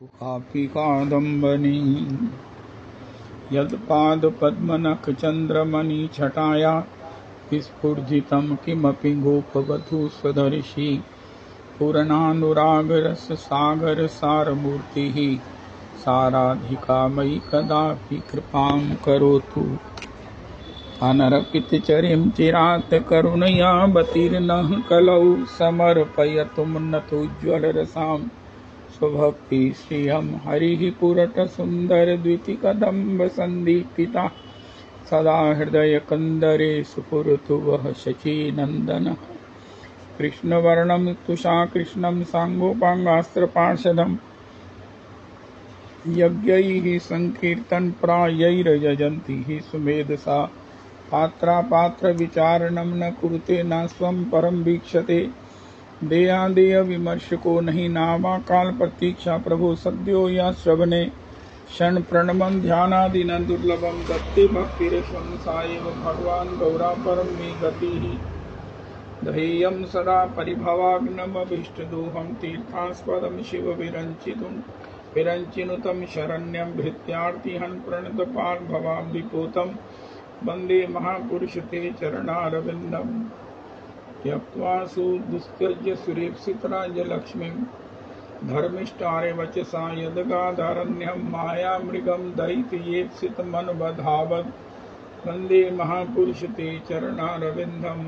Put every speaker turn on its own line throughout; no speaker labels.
कापि कादम्बनी यत्पादपद्मनखचन्द्रमणिछटाया विस्फुर्जितं किमपि गोपवधू स्वदर्शी पूर्णानुरागरससागरसारमूर्तिः साराधिका मयि कदापि कृपां करोतु। अनर्पितचरिं चिरात् करुणयावतीर्णः कलौ समर्पयतु उन्नतोज्ज्वलरसां स्वभक्ति श्रियं हरिः पुरटसुन्दरद्वितिकदम्बसन्दीपिता सदा हृदयकन्दरे सुपुरतु वः शचीनन्दनः। कृष्णवर्णं तुषाकृष्णं साङ्गोपाङ्गास्त्रपार्षदं यज्ञैः सङ्कीर्तनप्रायैर्यजन्ति हि सुमेधसा पात्रापात्रविचारणं न कुरुते न स्वं परं वीक्षते। देयादेय विमर्शको नहीं नावा काल प्रतीक्षा प्रभु सद्यो या श्रवणे क्षण प्रणमं ध्यानादिन दुर्लभं दत्ते भक्तिरसं सायं भगवान् गौरा परं मे गतिः। ध्येयं सदा परिभवाग्नमभीष्टदोहं तीर्थास्पदं विरञ्चिनुतं शरण्यं भृत्यार्तिहं प्रणतपाल्भवाब्धिपोतं वन्दे महापुरुषते चरणारविन्दम्। त्यक्त्वा सुदुस्त्यज्य सुरेप्सितराज्यलक्ष्मीं धर्मिष्ठारेवचसा यदगाधारण्यं मायामृगं दयितयेप्सितमनुबधावत् वन्दे महापुरुषते चरणारविन्दम्।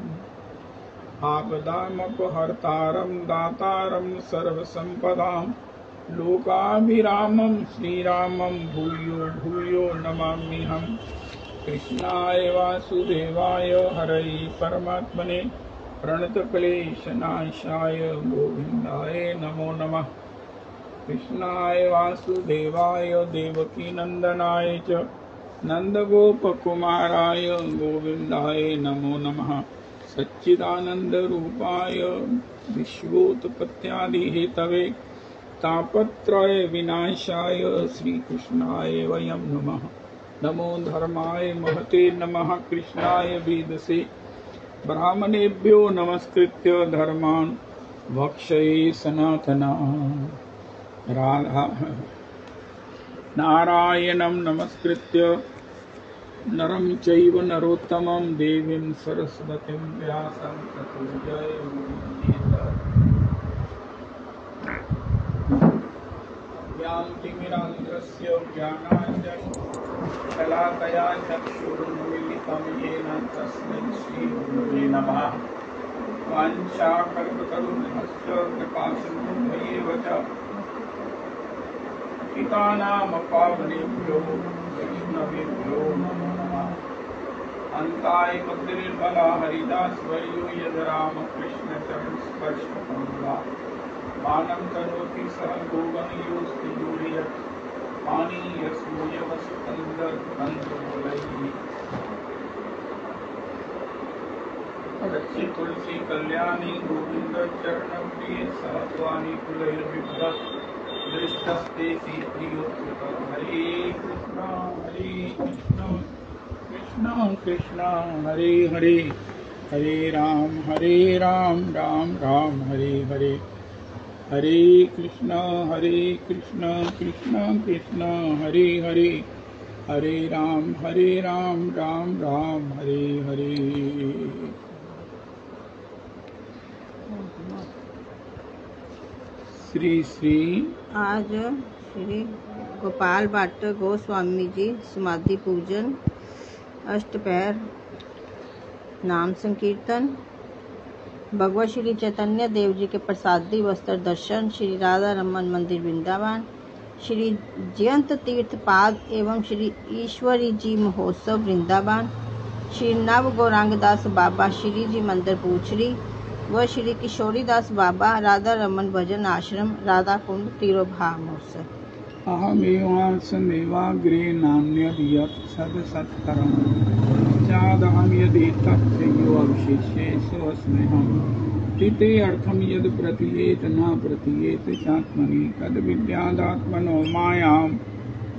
आपदामपहर्तारं दातारं सर्वसम्पदां लोकाभिरामं श्रीरामं भूयो भूयो नमाम्यहम्। कृष्णाय वासुदेवाय हरये परमात्मने प्रणतक्लेशनाशाय गोविन्दाय नमो नमः। कृष्णाय वासुदेवाय देवकीनन्दनाय च नन्दगोपकुमाराय गोविन्दाय नमो नमः। सच्चिदानन्दरूपाय विश्वोत्पत्त्यादिहेतवे तापत्रय विनाशाय श्रीकृष्णाय वयं नमः। नमो धर्माय महते नमः। कृष्णाय वेदसे ब्राह्मणेभ्यो नमस्कृत्य धर्मान् भक्षये सनातना। राधा नारायणं नमस्कृत्य नरं चैव नरोत्तमं देवीं सरस्वतीं व्यासं ततो जयमुदीरयेत्। ज्ञानतिमिरान्धस्य ज्ञानाञ्जनशलाकया चक्षुरुन्मीलितं येन तस्मै श्रीगुरवे नमः। वाञ्छाकल्पतरुभ्यश्च कृपासिन्धुभ्यैव च पतितानां वैष्णवेभ्यो नमो नमः। अन्ताय भक्तिर्बला हरिदासवर्यो यद रामकृष्णचरणस्पर्शकमला मानं करोति सः गोगणयोस्तिजोर्यत् पानीयसूयवसुकन्दर्पन्दोलैः। रच्ये तुलसी कल्याणी गोविन्द चरणप्रिये सात्वानि कुलैर्बिभ्रत् दृष्टस्तेति प्रियोत्सुकः। हरे कृष्णा कृष्णा कृष्णा हरे हरे हरे राम राम राम हरे हरे। हरे कृष्णा कृष्णा कृष्णा हरे हरे हरे राम राम राम हरे हरे। श्री श्री
आज श्री गोपाल भट्ट गोस्वामी जी समाधि पूजन, अष्टपहर नाम संकीर्तन, भगवत श्री चैतन्य देव जी के प्रसादी वस्त्र दर्शन, श्री राधा रमन मंदिर वृंदावन, श्री जयंत तीर्थ पाद एवं श्री ईश्वरी जी महोत्सव वृंदावन, श्री नव गौरांगदास बाबा श्री जी मंदिर पूछरी व श्री किशोरीदास बाबा राधा रमन भजन आश्रम राधा कुंड तिरोभा महोत्सव।
अहमेवासमेवाग्रे नान्यद् यत् सदसत्करं चादहं यदि तत्संयो अवशिष्ये सोऽस्म्यहं। तिते अर्थं यद् प्रतीयेत न प्रतीयेत चात्मनि तद्विद्यादात्मनो मायां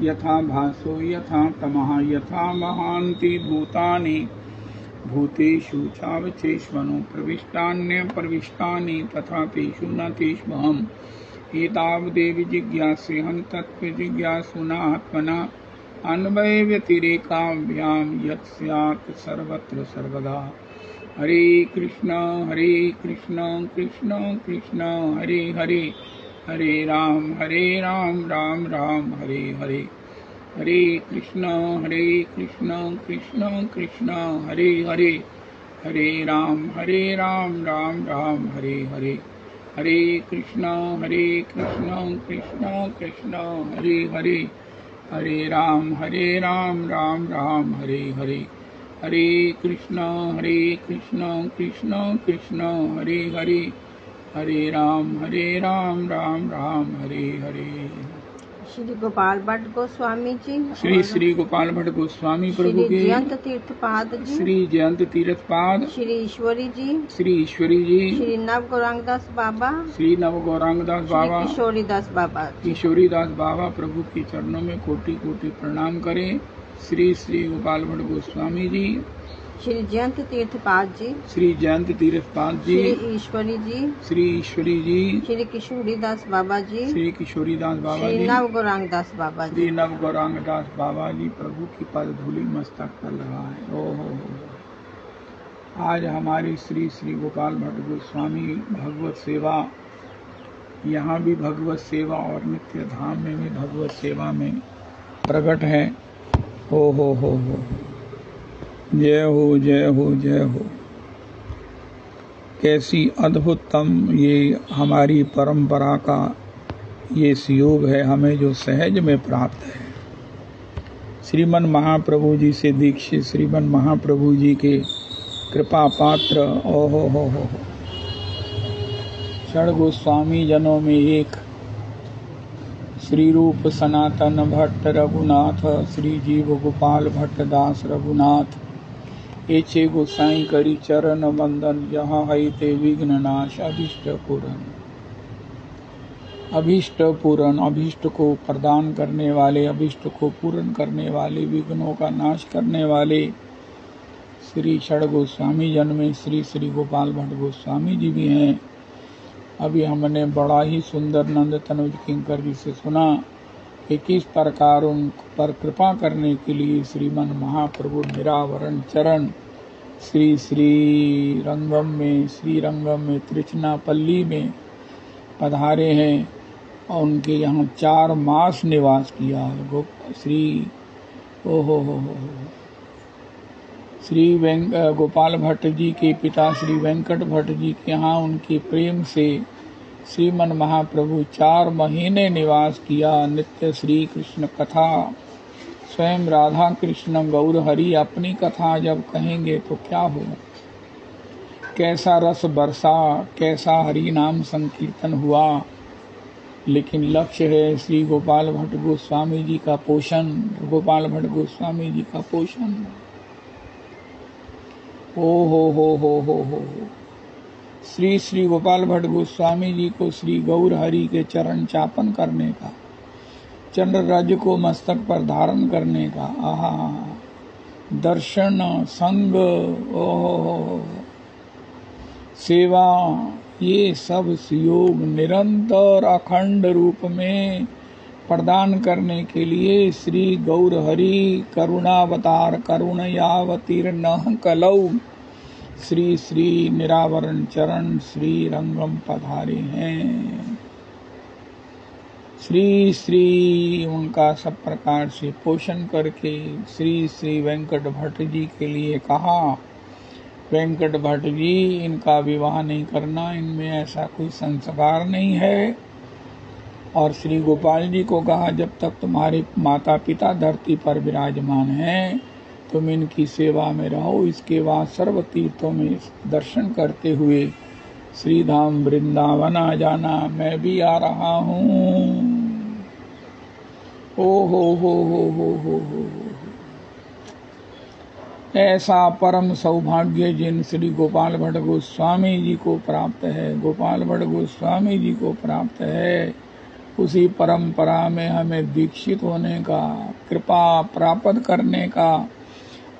यथा भासो यथा तमः यथा महान्ति भूतानि भूतेषु चावचेष्वनु प्रविष्टान्यप्रविष्टानि तथा तेषु न तेष्वहम्। एतावदेव जिज्ञासेऽहं तत्त्व जिज्ञासुनात्मना अन्वय व्यतिरेकाभ्यां यत् स्यात् सर्वत्र सर्वदा। हरे कृष्ण कृष्ण कृष्ण हरे हरे, हरे राम राम राम हरे हरे। हरे कृष्ण कृष्ण कृष्ण हरे हरे, हरे राम राम राम हरे हरे। हरे कृष्ण कृष्ण कृष्ण हरे हरे, हरे राम राम राम हरे हरे। हरे कृष्ण कृष्ण कृष्ण हरे हरे, हरे राम राम राम हरे हरे।
श्री गोपाल भट्ट गोस्वामी जी,
श्री गोपाल भट्ट गोस्वामी प्रभु
श्री
के,
जयंत तीर्थपाद जी,
श्री जयंत तीर्थपाद,
श्री ईश्वरी जी,
श्री
श्री नव गौरांगदास बाबा,
श्री नव गौरांगदास बाबा,
किशोरीदास बाबा,
किशोरीदास बाबा प्रभु के चरणों में कोटि कोटि प्रणाम करें। श्री गोपाल भट्ट गोस्वामी जी,
श्री जयंत तीर्थपाद जी,
श्री जयंत तीर्थपाद जी,
श्री ईश्वरी जी,
श्री
किशोरीदास बाबा जी,
श्री किशोरीदास बाबा
श्री
जी,
नव गौरांगदास बाबा जी,
श्री नव गौरांगदास बाबा जी प्रभु की पद धूलि मस्तक पर लगाए। ओहो, आज हमारी श्री गोपाल भट्ट गोस्वामी भगवत सेवा, यहाँ भी भगवत सेवा और नित्य धाम में भी भगवत सेवा में प्रकट है। हो जय हो जय हो जय हो। कैसी अद्भुतम ये हमारी परंपरा का ये सुयोग है, हमें जो सहज में प्राप्त है। श्रीमन महाप्रभु जी से दीक्षित श्रीमन महाप्रभु जी के कृपा पात्र हो षड गोस्वामी जनों में एक श्री रूप सनातन भट्ट रघुनाथ, श्री जीव गोपाल भट्ट दास रघुनाथ, एचे गोसाई करी चरण वंदन, यहाँ है ते विघ्न नाश अभीष्ट पूरण। अभीष्ट को प्रदान करने वाले, अभीष्ट को पूर्ण करने वाले, विघ्नों का नाश करने वाले श्री षड गोस्वामी जन में श्री गोपाल भट्ट गोस्वामी जी भी हैं। अभी हमने बड़ा ही सुंदर नंद तनुज किंकर जी से सुना कि किस प्रकार उन पर कृपा करने के लिए श्रीमन महाप्रभु निरावरण चरण श्री रंगम में त्रिचनापल्ली में पधारे हैं और उनके यहाँ 4 मास निवास किया है। श्री गोपाल भट्ट जी के पिता श्री वेंकट भट्ट जी के यहाँ उनके प्रेम से श्रीमन महाप्रभु 4 महीने निवास किया। नित्य श्री कृष्ण कथा, स्वयं राधा कृष्ण गौर हरि अपनी कथा जब कहेंगे तो क्या हो, कैसा रस बरसा, कैसा हरि नाम संकीर्तन हुआ। लेकिन लक्ष्य है श्री गोपाल भट्ट गोस्वामी जी का पोषण, गोपाल भट्ट गोस्वामी जी का पोषण। हो श्री गोपाल भट्ट गोस्वामी जी को श्री गौर हरि के चरण चापन करने का, चंद्र राज्य को मस्तक पर धारण करने का, दर्शन संग, सेवा, ये सब सुयोग निरंतर अखंड रूप में प्रदान करने के लिए श्री गौर हरि करुणावतार करुणयावतीर्न कलौ श्री निरावरण चरण श्री रंगम पधारे हैं। श्री उनका सब प्रकार से पोषण करके श्री वेंकट भट्ट जी के लिए कहा, वेंकट भट्ट जी इनका विवाह नहीं करना, इनमें ऐसा कोई संस्कार नहीं है। और श्री गोपाल जी को कहा, जब तक तुम्हारे माता पिता धरती पर विराजमान हैं तुम इनकी सेवा में रहो, इसके बाद सर्व तीर्थों में दर्शन करते हुए श्री धाम वृंदावन आ जाना, मैं भी आ रहा हूँ। हो ऐसा परम सौभाग्य जिन श्री गोपाल भट्ट गोस्वामी जी को प्राप्त है, गोपाल भट्ट गोस्वामी जी को प्राप्त है, उसी परंपरा में हमें दीक्षित होने का, कृपा प्राप्त करने का,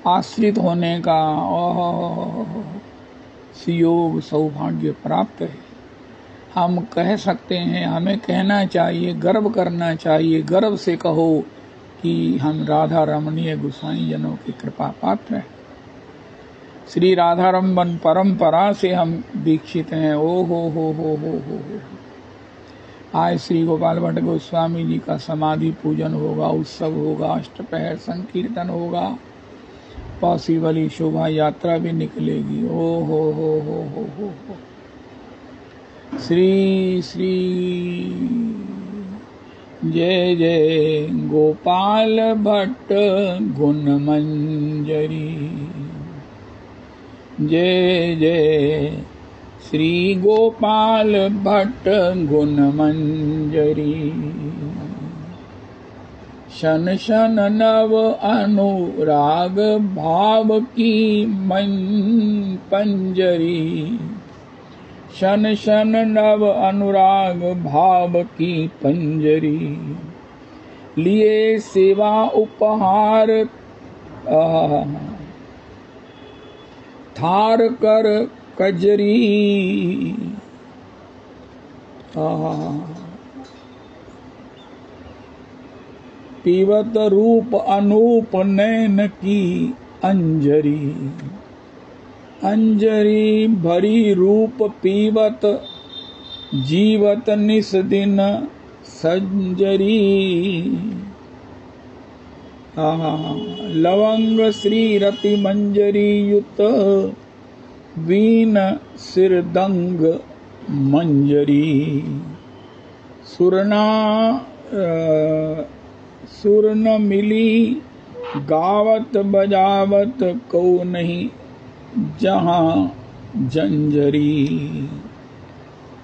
आश्रित होने का, सुयोग सौभाग्य प्राप्त है। हम कह सकते हैं, हमें कहना चाहिए, गर्व करना चाहिए, गर्व से कहो कि हम राधा रमणीय गोसाई जनों की कृपा पात्र हैं। श्री राधा रमन परंपरा से हम दीक्षित हैं। ओ हो। आज श्री गोपाल भट्ट गोस्वामी जी का समाधि पूजन होगा, उत्सव होगा, अष्टपहर संकीर्तन होगा, पॉसिबली शोभा यात्रा भी निकलेगी। ओ हो। श्री श्री जय जय गोपाल भट्ट गुण मंजरी, जय जय श्री गोपाल भट्ट गुण मंजरी। शन शन नव अनुराग भाव की मन पंजरी, शन शन नव अनुराग भाव की पंजरी। लिए सेवा उपहार थार कर कजरी, पीवत रूप अनूप नैन की अंजरी, अंजरी भरी रूप पीवत जीवत निस दिन संजरी। लवंग श्री रति मंजरी युत वीन सिरदंग मंजरी। सुरन मिली गावत बजावत को नहीं जहां जंजरी।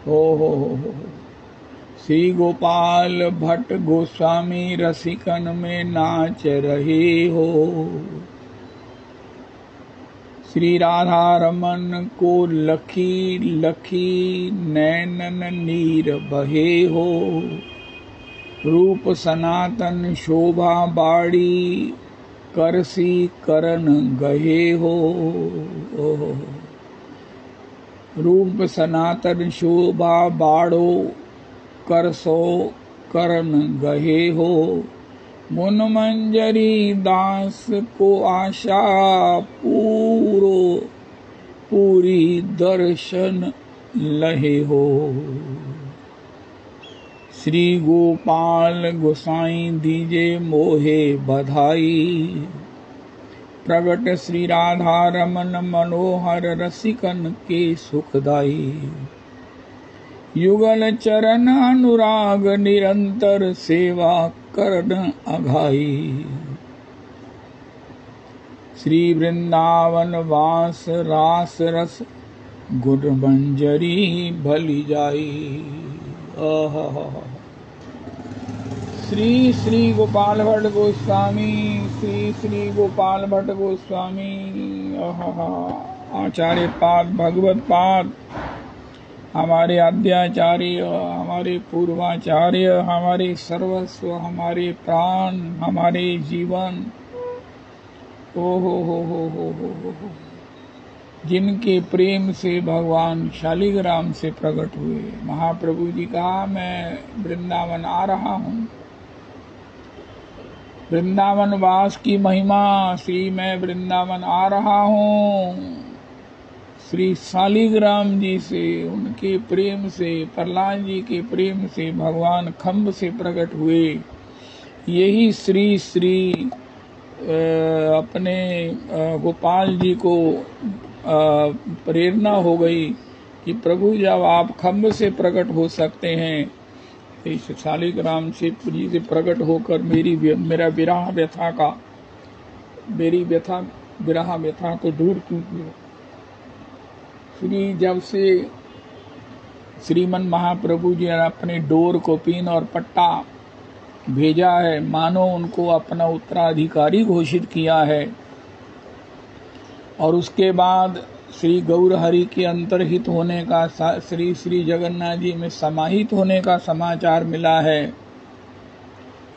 हो श्री गोपाल भट्ट गोस्वामी रसिकन में नाच रहे हो। श्री राधा रमन को लखी लखी नैनन नीर बहे हो। रूप सनातन शोभा बाड़ी करसी करन गहे हो। रूप सनातन शोभा बाड़ो करसो करन गहे हो। गुण मंजरी दास को आशा पूरी दर्शन लहे हो। श्री गोपाल गोसाई दीजे मोहे बधाई। प्रगट श्री राधा रमन मनोहर रसिकन के सुखदाई। युगल चरण अनुराग निरंतर सेवा करन अघाई। श्री वृंदावन वास रास रस गुण मंजरी भली जाई। श्री श्री गोपाल भट्ट गोस्वामी, श्री श्री गोपाल भट्ट गोस्वामी। आचार्य पाद भगवत पाद हमारे आद्याचार्य, हमारे पूर्वाचार्य, हमारे सर्वस्व, हमारे प्राण, हमारे जीवन। ओ हो जिनके प्रेम से भगवान शालिग्राम से प्रकट हुए। महाप्रभु जी कहा, मैं वृंदावन आ रहा हूँ। वृंदावन वास की महिमा, श्री मैं वृंदावन आ रहा हूँ। श्री शालिग्राम जी से, उनके प्रेम से, प्रहलाद जी के प्रेम से भगवान खम्ब से प्रकट हुए। यही श्री श्री अपने गोपाल जी को प्रेरणा हो गई कि प्रभु जब आप खम्ब से प्रकट हो सकते हैं, इस शालिग्राम जी से प्रकट होकर मेरा विरह व्यथा को दूर कीजिए। श्री जब से श्रीमन महाप्रभु जी ने अपने डोर को पीन और पट्टा भेजा है, मानो उनको अपना उत्तराधिकारी घोषित किया है। और उसके बाद श्री गौर हरि के अंतर्हित होने का, श्री श्री जगन्नाथ जी में समाहित होने का समाचार मिला है।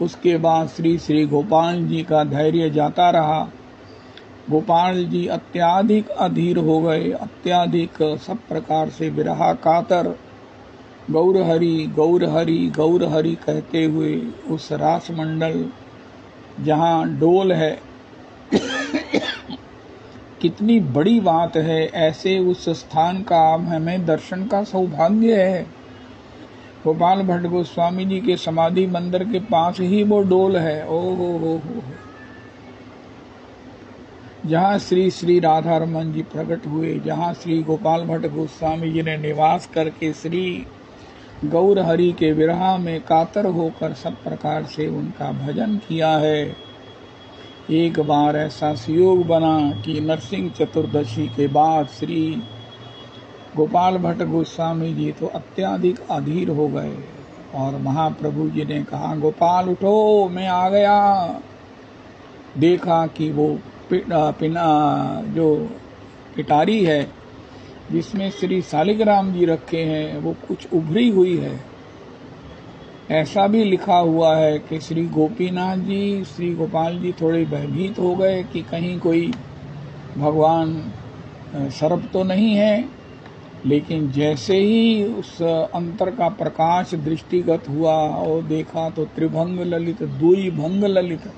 उसके बाद श्री श्री गोपाल जी का धैर्य जाता रहा। गोपाल जी अत्याधिक अधीर हो गए, अत्याधिक सब प्रकार से विरह कातर गौर हरि गौर हरि गौर हरि कहते हुए उस रास मंडल जहाँ डोल है, कितनी बड़ी बात है। ऐसे उस स्थान का हमें दर्शन का सौभाग्य है। गोपाल भट्ट गोस्वामी जी के समाधि मंदिर के पास ही वो डोल है। ओ हो, जहाँ श्री श्री राधा रमन जी प्रकट हुए, जहाँ श्री गोपाल भट्ट गोस्वामी जी ने निवास करके श्री गौर हरि के विरह में कातर होकर सब प्रकार से उनका भजन किया है। एक बार ऐसा संयोग बना कि नरसिंह चतुर्दशी के बाद श्री गोपाल भट्ट गोस्वामी जी तो अत्यधिक अधीर हो गए और महाप्रभु जी ने कहा, गोपाल उठो, मैं आ गया। देखा कि वो जो पिटारी है जिसमें श्री शालिग्राम जी रखे हैं वो कुछ उभरी हुई है। ऐसा भी लिखा हुआ है कि श्री गोपीनाथ जी, श्री गोपाल जी थोड़े भयभीत हो गए कि कहीं कोई भगवान सर्प तो नहीं है। लेकिन जैसे ही उस अंतर का प्रकाश दृष्टिगत हुआ और देखा तो त्रिभंग ललित, दुई भंग ललित।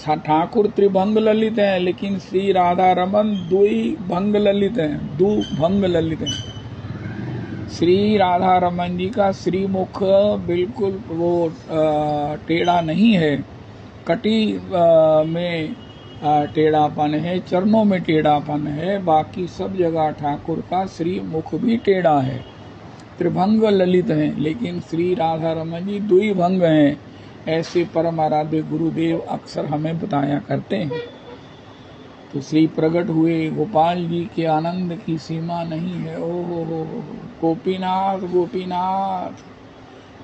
ठाकुर त्रिभंग ललित हैं, लेकिन श्री राधा रमन दुई भंग ललित हैं, दो भंग ललित हैं। श्री राधा रमन जी का श्रीमुख बिल्कुल वो टेढ़ा नहीं है, कटी में टेढ़ापन है, चरणों में टेढ़ापन है, बाकी सब जगह ठाकुर का श्री मुख भी टेढ़ा है। त्रिभंग ललित हैं, लेकिन श्री राधा रमन जी दुई भंग हैं। ऐसे परम आराध्य गुरुदेव अक्सर हमें बताया करते हैं। तो श्री प्रकट हुए गोपाल जी के आनंद की सीमा नहीं है। ओ हो, गोपीनाथ गोपीनाथ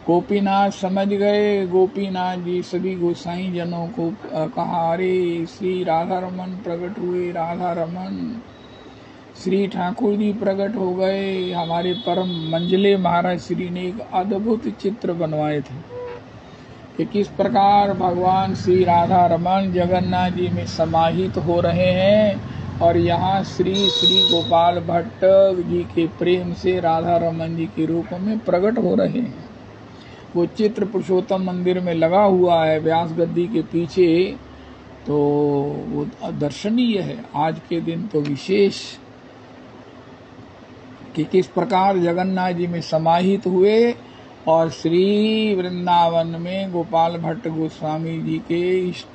गोपीनाथ समझ गए। गोपीनाथ जी सभी गोसाई जनों को कहा, अरे श्री राधा रमन प्रकट हुए, राधा रमन। श्री ठाकुर जी प्रकट हो गए। हमारे परम मंजले महाराज श्री ने एक अद्भुत चित्र बनवाए थे कि किस प्रकार भगवान श्री राधा रमन जगन्नाथ जी में समाहित हो रहे हैं और यहाँ श्री श्री गोपाल भट्ट जी के प्रेम से राधा रमन जी के रूप में प्रकट हो रहे हैं। वो चित्र पुरुषोत्तम मंदिर में लगा हुआ है व्यास गद्दी के पीछे, तो वो दर्शनीय है। आज के दिन तो विशेष कि किस प्रकार जगन्नाथ जी में समाहित हुए और श्री वृंदावन में गोपाल भट्ट गोस्वामी जी के इष्ट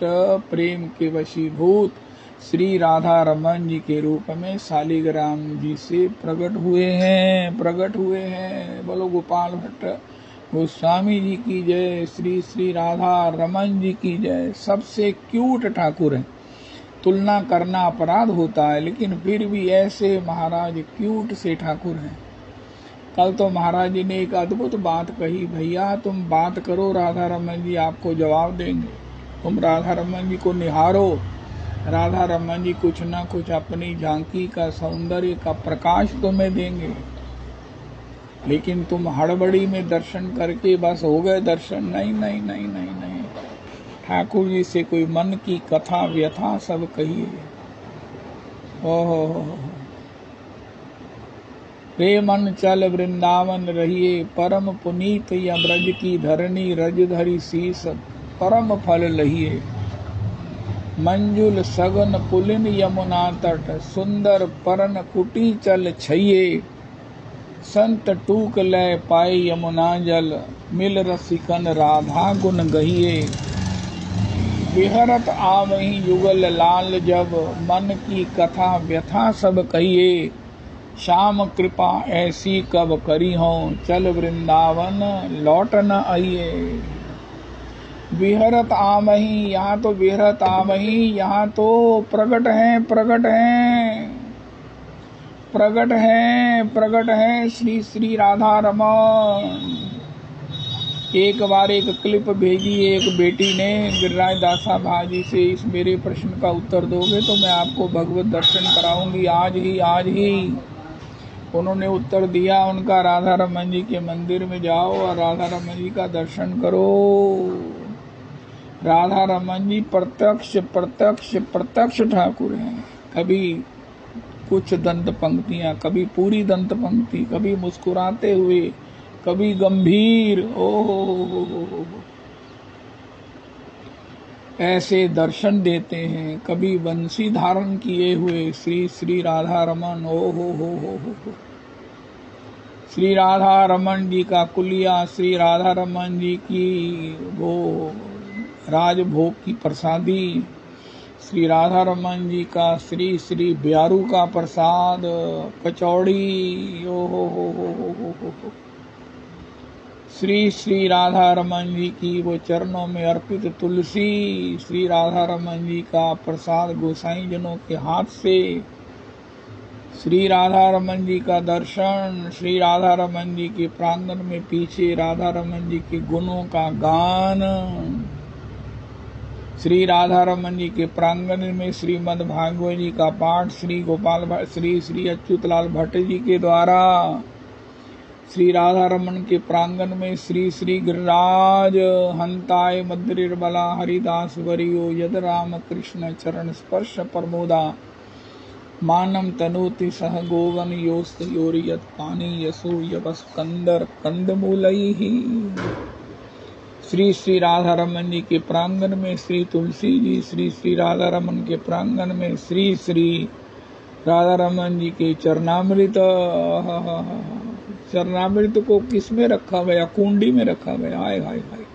प्रेम के वशीभूत श्री राधा रमन जी के रूप में शालिग्राम जी से प्रकट हुए हैं। बोलो गोपाल भट्ट गोस्वामी जी की जय, श्री श्री राधा रमन जी की जय। सबसे क्यूट ठाकुर है, तुलना करना अपराध होता है, लेकिन फिर भी ऐसे महाराज क्यूट से ठाकुर हैं। कल तो महाराज जी ने एक अद्भुत बात कही, भैया तुम बात करो, राधा रमन जी आपको जवाब देंगे। तुम राधा रमन जी को निहारो, राधा रमन जी कुछ न कुछ अपनी झांकी का सौंदर्य का प्रकाश तुम्हें देंगे। लेकिन तुम हड़बड़ी में दर्शन करके बस हो गए दर्शन। नहीं नहीं नहीं नहीं नहीं, ठाकुर जी से कोई मन की कथा व्यथा सब कहिए। ओहो, रे मन चल वृंदावन रहिए, परम पुनीत या ब्रज की धरणी, रज धरी शीस परम फल लहिए। मंजुल सगन पुलिन यमुना तट, सुंदर परन कुटी चल छइये। संत टूक लय पाए यमुना जल, मिल रसिकन राधा गुण गहिए। विहरत आवहीं युगल लाल जब, मन की कथा व्यथा सब कहिए। श्याम कृपा ऐसी कब करी हो, चल वृंदावन लौट न आइए। विहरत आमही, यहाँ तो विहरत आमही, यहाँ तो प्रगट हैं प्रगट हैं श्री श्री राधा रमन। एक बार एक क्लिप भेजी एक बेटी ने गिरिराज दासा भाजी से, इस मेरे प्रश्न का उत्तर दोगे तो मैं आपको भगवत दर्शन कराऊंगी आज ही। उन्होंने उत्तर दिया उनका, राधा रमन जी के मंदिर में जाओ और राधा रमन जी का दर्शन करो। राधा रमन जी प्रत्यक्ष ठाकुर हैं। कभी कुछ दंत पंक्तियां, कभी पूरी दंत पंक्ति, कभी मुस्कुराते हुए, कभी गंभीर, ओ ऐसे दर्शन देते हैं। कभी बंसी धारण किए हुए श्री श्री राधा रमन, ओ हो। श्री राधा रमन जी का कुलिया, श्री राधा रमन जी की वो राजभोग की प्रसादी, श्री राधा रमन जी का श्री श्री ब्यारू का प्रसाद, कचौड़ी, ओ हो। श्री श्री राधा रमन जी की वो चरणों में अर्पित तुलसी, श्री राधा रमन जी का प्रसाद गोसाई जनों के हाथ से, श्री राधा रमन जी का दर्शन, श्री राधा रमन जी के प्रांगण में पीछे राधा रमन जी के गुणों का गान, श्री राधा रमन जी के प्रांगण में श्रीमद् भागवत जी का पाठ श्री गोपाल श्री अच्युतलाल भट्ट जी के द्वारा, श्री राधा रमन के प्रांगण में श्री श्री गिरिराज हंताय मद्रिर्बला हरिदास वरियो यद राम कृष्ण चरण स्पर्श प्रमोदा मानम तनोति सह गोवन योस्त योरियत पानी यसो यवस कंदर कंदमूलई। श्री श्री राधा रमन जी के प्रांगण में श्री तुलसी जी, श्री श्री राधा रमन के प्रांगण में श्री श्री राधा रमन जी के चरणामृत, चरणामृत को किस में रखा गया? कुंडी में रखा गया। हाय हाय हाय,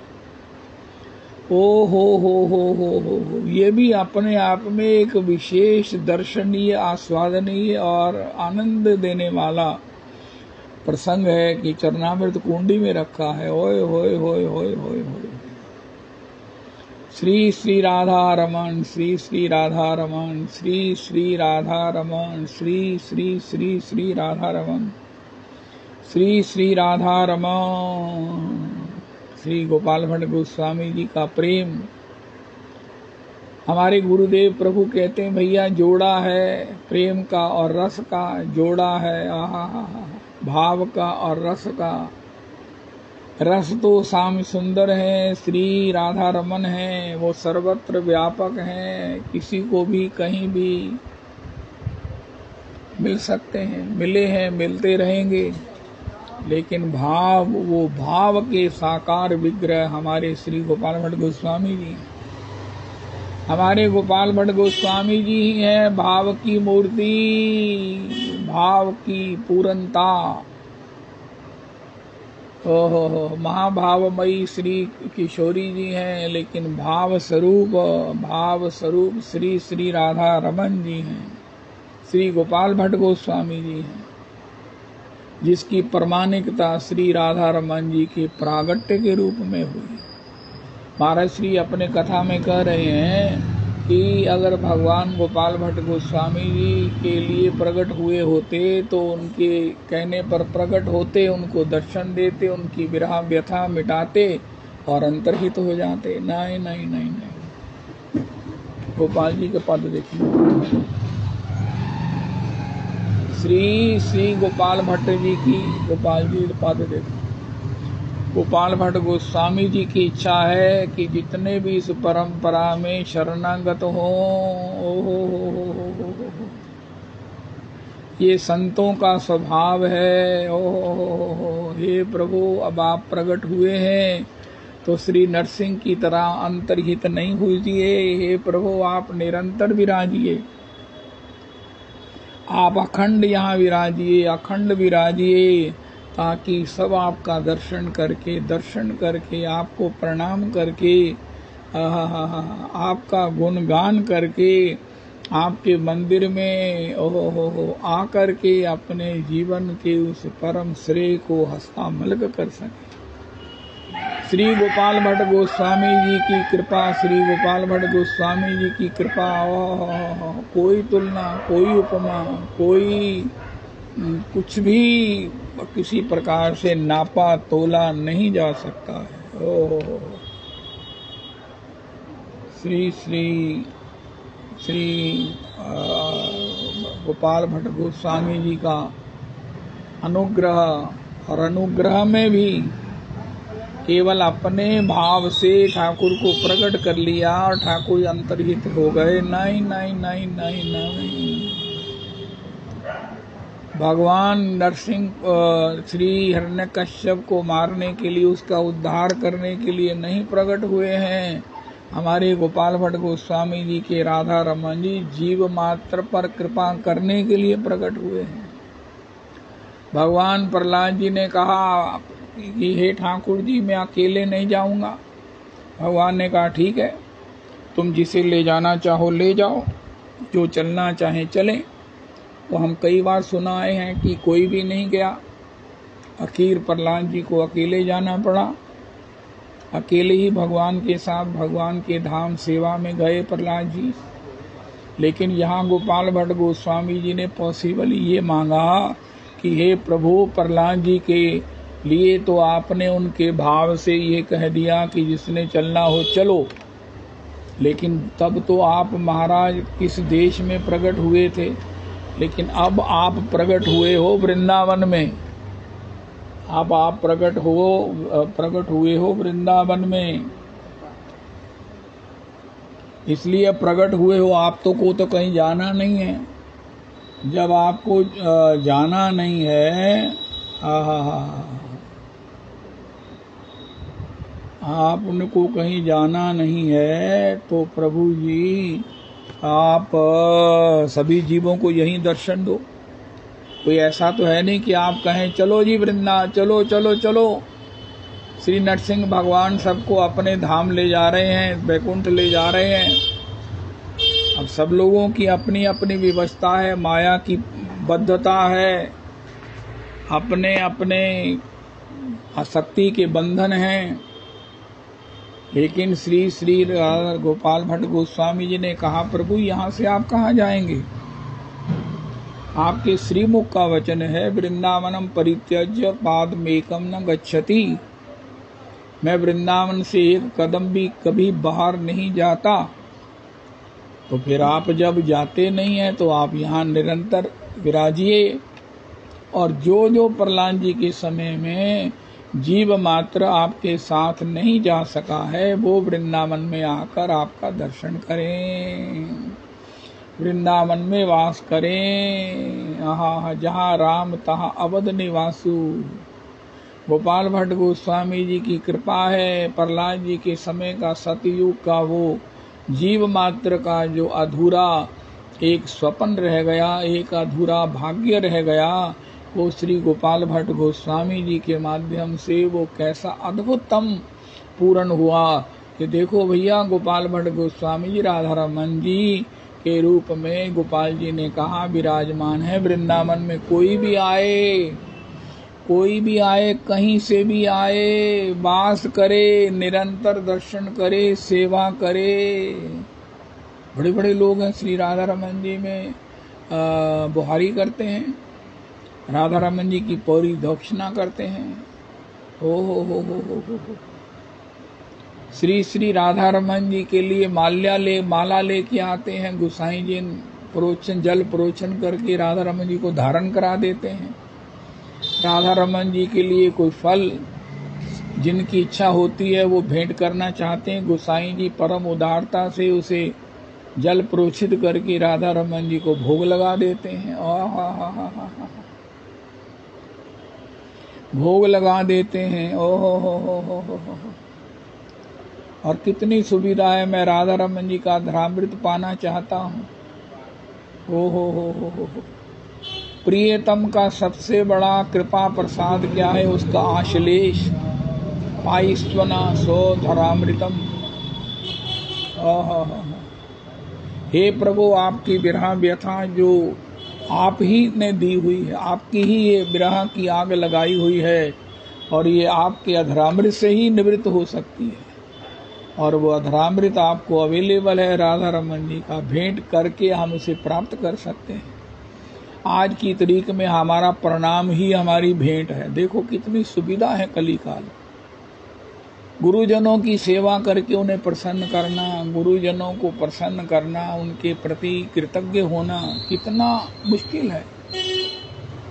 ओ हो। ये भी अपने आप में एक विशेष दर्शनीय, आस्वादनीय और आनंद देने वाला प्रसंग है कि चरणामृत कुंडी में रखा है। ओए होए होए होए होए होए। श्री श्री राधा रमन, श्री श्री राधा रमन, श्री श्री राधा रमन, श्री श्री श्री श्री राधा रमन, श्री श्री राधा रमन। श्री गोपाल भट्ट गोस्वामी जी का प्रेम। हमारे गुरुदेव प्रभु कहते हैं भैया जोड़ा है प्रेम का और रस का, जोड़ा है आहा भाव का और रस का। रस तो श्याम सुंदर है, श्री राधा रमन है, वो सर्वत्र व्यापक है, किसी को भी कहीं भी मिल सकते हैं, मिले हैं, मिलते रहेंगे। लेकिन भाव, वो भाव के साकार विग्रह हमारे श्री गोपाल भट्ट गोस्वामी जी, हमारे गोपाल भट्ट गोस्वामी जी ही है भाव की मूर्ति, भाव की पूर्णता। ओहो, महाभावमयी श्री किशोरी जी हैं, लेकिन भाव स्वरूप श्री श्री राधा रमन जी हैं, श्री गोपाल भट्ट गोस्वामी जी हैं, जिसकी प्रमाणिकता श्री राधा रमन जी के प्रागट्य के रूप में हुई। महाराज श्री अपने कथा में कह रहे हैं कि अगर भगवान गोपाल भट्ट गोस्वामी जी के लिए प्रकट हुए होते तो उनके कहने पर प्रकट होते, उनको दर्शन देते, उनकी विरह व्यथा मिटाते और अंतर्हित हो जाते। नहीं नहीं नहीं नहीं, गोपाल जी के पद देखिए, श्री श्री गोपाल भट्ट जी की, गोपाल जी के पद देखो। गोपाल भट्ट गोस्वामी जी की इच्छा है कि जितने भी इस परंपरा में शरणागत हो, ये संतों का स्वभाव है। ओहो, हे प्रभु, अब आप प्रकट हुए हैं तो श्री नरसिंह की तरह अंतर्हित नहीं हुजिए। हे प्रभु, आप निरंतर विराजिए, आप अखंड यहाँ विराजिए, अखंड विराजिए, ताकि सब आपका दर्शन करके आपको प्रणाम करके आपका गुणगान करके आपके मंदिर में आकर के अपने जीवन के उस परम श्रेय को हस्तामलक कर सके। श्री गोपाल भट्ट गोस्वामी जी की कृपा, श्री गोपाल भट्ट गोस्वामी जी की कृपा, कोई तुलना, कोई उपमा, कोई कुछ भी किसी प्रकार से नापा तोला नहीं जा सकता है। ओह, श्री श्री श्री गोपाल भट्ट गोस्वामी जी का अनुग्रह, और अनुग्रह में भी केवल अपने भाव से ठाकुर को प्रकट कर लिया और ठाकुर अंतर्हित हो गए। नहीं नहीं नहीं नहीं नहीं, भगवान नरसिंह श्री हिरण्यकश्यप को मारने के लिए, उसका उद्धार करने के लिए नहीं प्रकट हुए हैं। हमारे गोपाल भट्ट गोस्वामी जी के राधा रमन जी जीव मात्र पर कृपा करने के लिए प्रकट हुए हैं। भगवान प्रहलाद जी ने कहा कि हे ठाकुर जी, मैं अकेले नहीं जाऊंगा। भगवान ने कहा ठीक है, तुम जिसे ले जाना चाहो ले जाओ, जो चलना चाहे चले। तो हम कई बार सुनाए हैं कि कोई भी नहीं गया। आखिर प्रहलाद जी को अकेले जाना पड़ा। अकेले ही भगवान के साथ भगवान के धाम सेवा में गए प्रहलाद जी। लेकिन यहाँ गोपाल भट्ट गोस्वामी जी ने पॉसिबल ये मांगा कि हे प्रभु, प्रहलाद जी के लिए तो आपने उनके भाव से ये कह दिया कि जिसने चलना हो चलो, लेकिन तब तो आप महाराज किस देश में प्रकट हुए थे, लेकिन अब आप प्रकट हुए हो वृंदावन में। अब आप प्रकट हुए हो वृंदावन में, इसलिए प्रकट हुए हो। आप को तो कहीं जाना नहीं है। जब आपको जाना नहीं है, आप उनको कहीं जाना नहीं है, तो प्रभु जी आप सभी जीवों को यहीं दर्शन दो। कोई ऐसा तो है नहीं कि आप कहें चलो जी वृंदा, चलो चलो चलो। श्री नरसिंह भगवान सबको अपने धाम ले जा रहे हैं, वैकुंठ ले जा रहे हैं। अब सब लोगों की अपनी अपनी व्यवस्था है, माया की बद्धता है, अपने अपने आसक्ति के बंधन हैं। लेकिन श्री श्री गोपाल भट्ट गोस्वामी जी ने कहा प्रभु यहाँ से आप कहाँ जाएंगे? आपके श्रीमुख का वचन है वृंदावनम परित्यज्य पादमेकम न गच्छति। मैं वृंदावन से एक कदम भी कभी बाहर नहीं जाता। तो फिर आप जब जाते नहीं हैं तो आप यहाँ निरंतर विराजिए। और जो जो प्रहलाद जी के समय में जीव मात्र आपके साथ नहीं जा सका है, वो वृंदावन में आकर आपका दर्शन करें, वृंदावन में वास करें। जहाँ राम तहाँ अवध निवासु। गोपाल भट्ट गोस्वामी जी की कृपा है। प्रहलाद जी के समय का सतयुग का वो जीव मात्र का जो अधूरा एक स्वप्न रह गया, एक अधूरा भाग्य रह गया, वो श्री गोपाल भट्ट गोस्वामी जी के माध्यम से वो कैसा अद्भुतम पूर्ण हुआ कि देखो भैया, गोपाल भट्ट गोस्वामी जी राधा रमन जी के रूप में गोपाल जी ने कहा विराजमान है वृंदावन में। कोई भी आए, कहीं से भी आए, वास करे, निरंतर दर्शन करे, सेवा करे। बड़े बड़े लोग हैं श्री राधा रमन जी में बुहारी करते हैं, राधा रमन जी की पौरी दक्षिणा करते हैं। हो। श्री श्री राधा रमन जी के लिए माला लेके आते हैं। गोसाई जी जल प्रोचन करके राधा रमन जी को धारण करा देते हैं। राधा रमन जी के लिए कोई फल जिनकी इच्छा होती है वो भेंट करना चाहते हैं, गोसाई जी परम उदारता से उसे जल प्रोचित करके राधा रमन जी को भोग लगा देते हैं। भोग लगा देते हैं। हो। और कितनी सुविधा है। मैं राधा रमन जी का धरामृत पाना चाहता हूँ। हो। प्रियतम का सबसे बड़ा कृपा प्रसाद क्या है? उसका आश्लेष पाइस्वना सो धरामृतम। हे प्रभु, आपकी विरह व्यथा जो आप ही ने दी हुई है, आपकी ही ये विरह की आग लगाई हुई है, और ये आपके अधरामृत से ही निवृत्त हो सकती है। और वो अधरामृत आपको अवेलेबल है राधा रमन जी का, भेंट करके हम उसे प्राप्त कर सकते हैं। आज की तारीख में हमारा प्रणाम ही हमारी भेंट है। देखो कितनी सुविधा है कलिकाल। गुरुजनों की सेवा करके उन्हें प्रसन्न करना, गुरुजनों को प्रसन्न करना, उनके प्रति कृतज्ञ होना कितना मुश्किल है।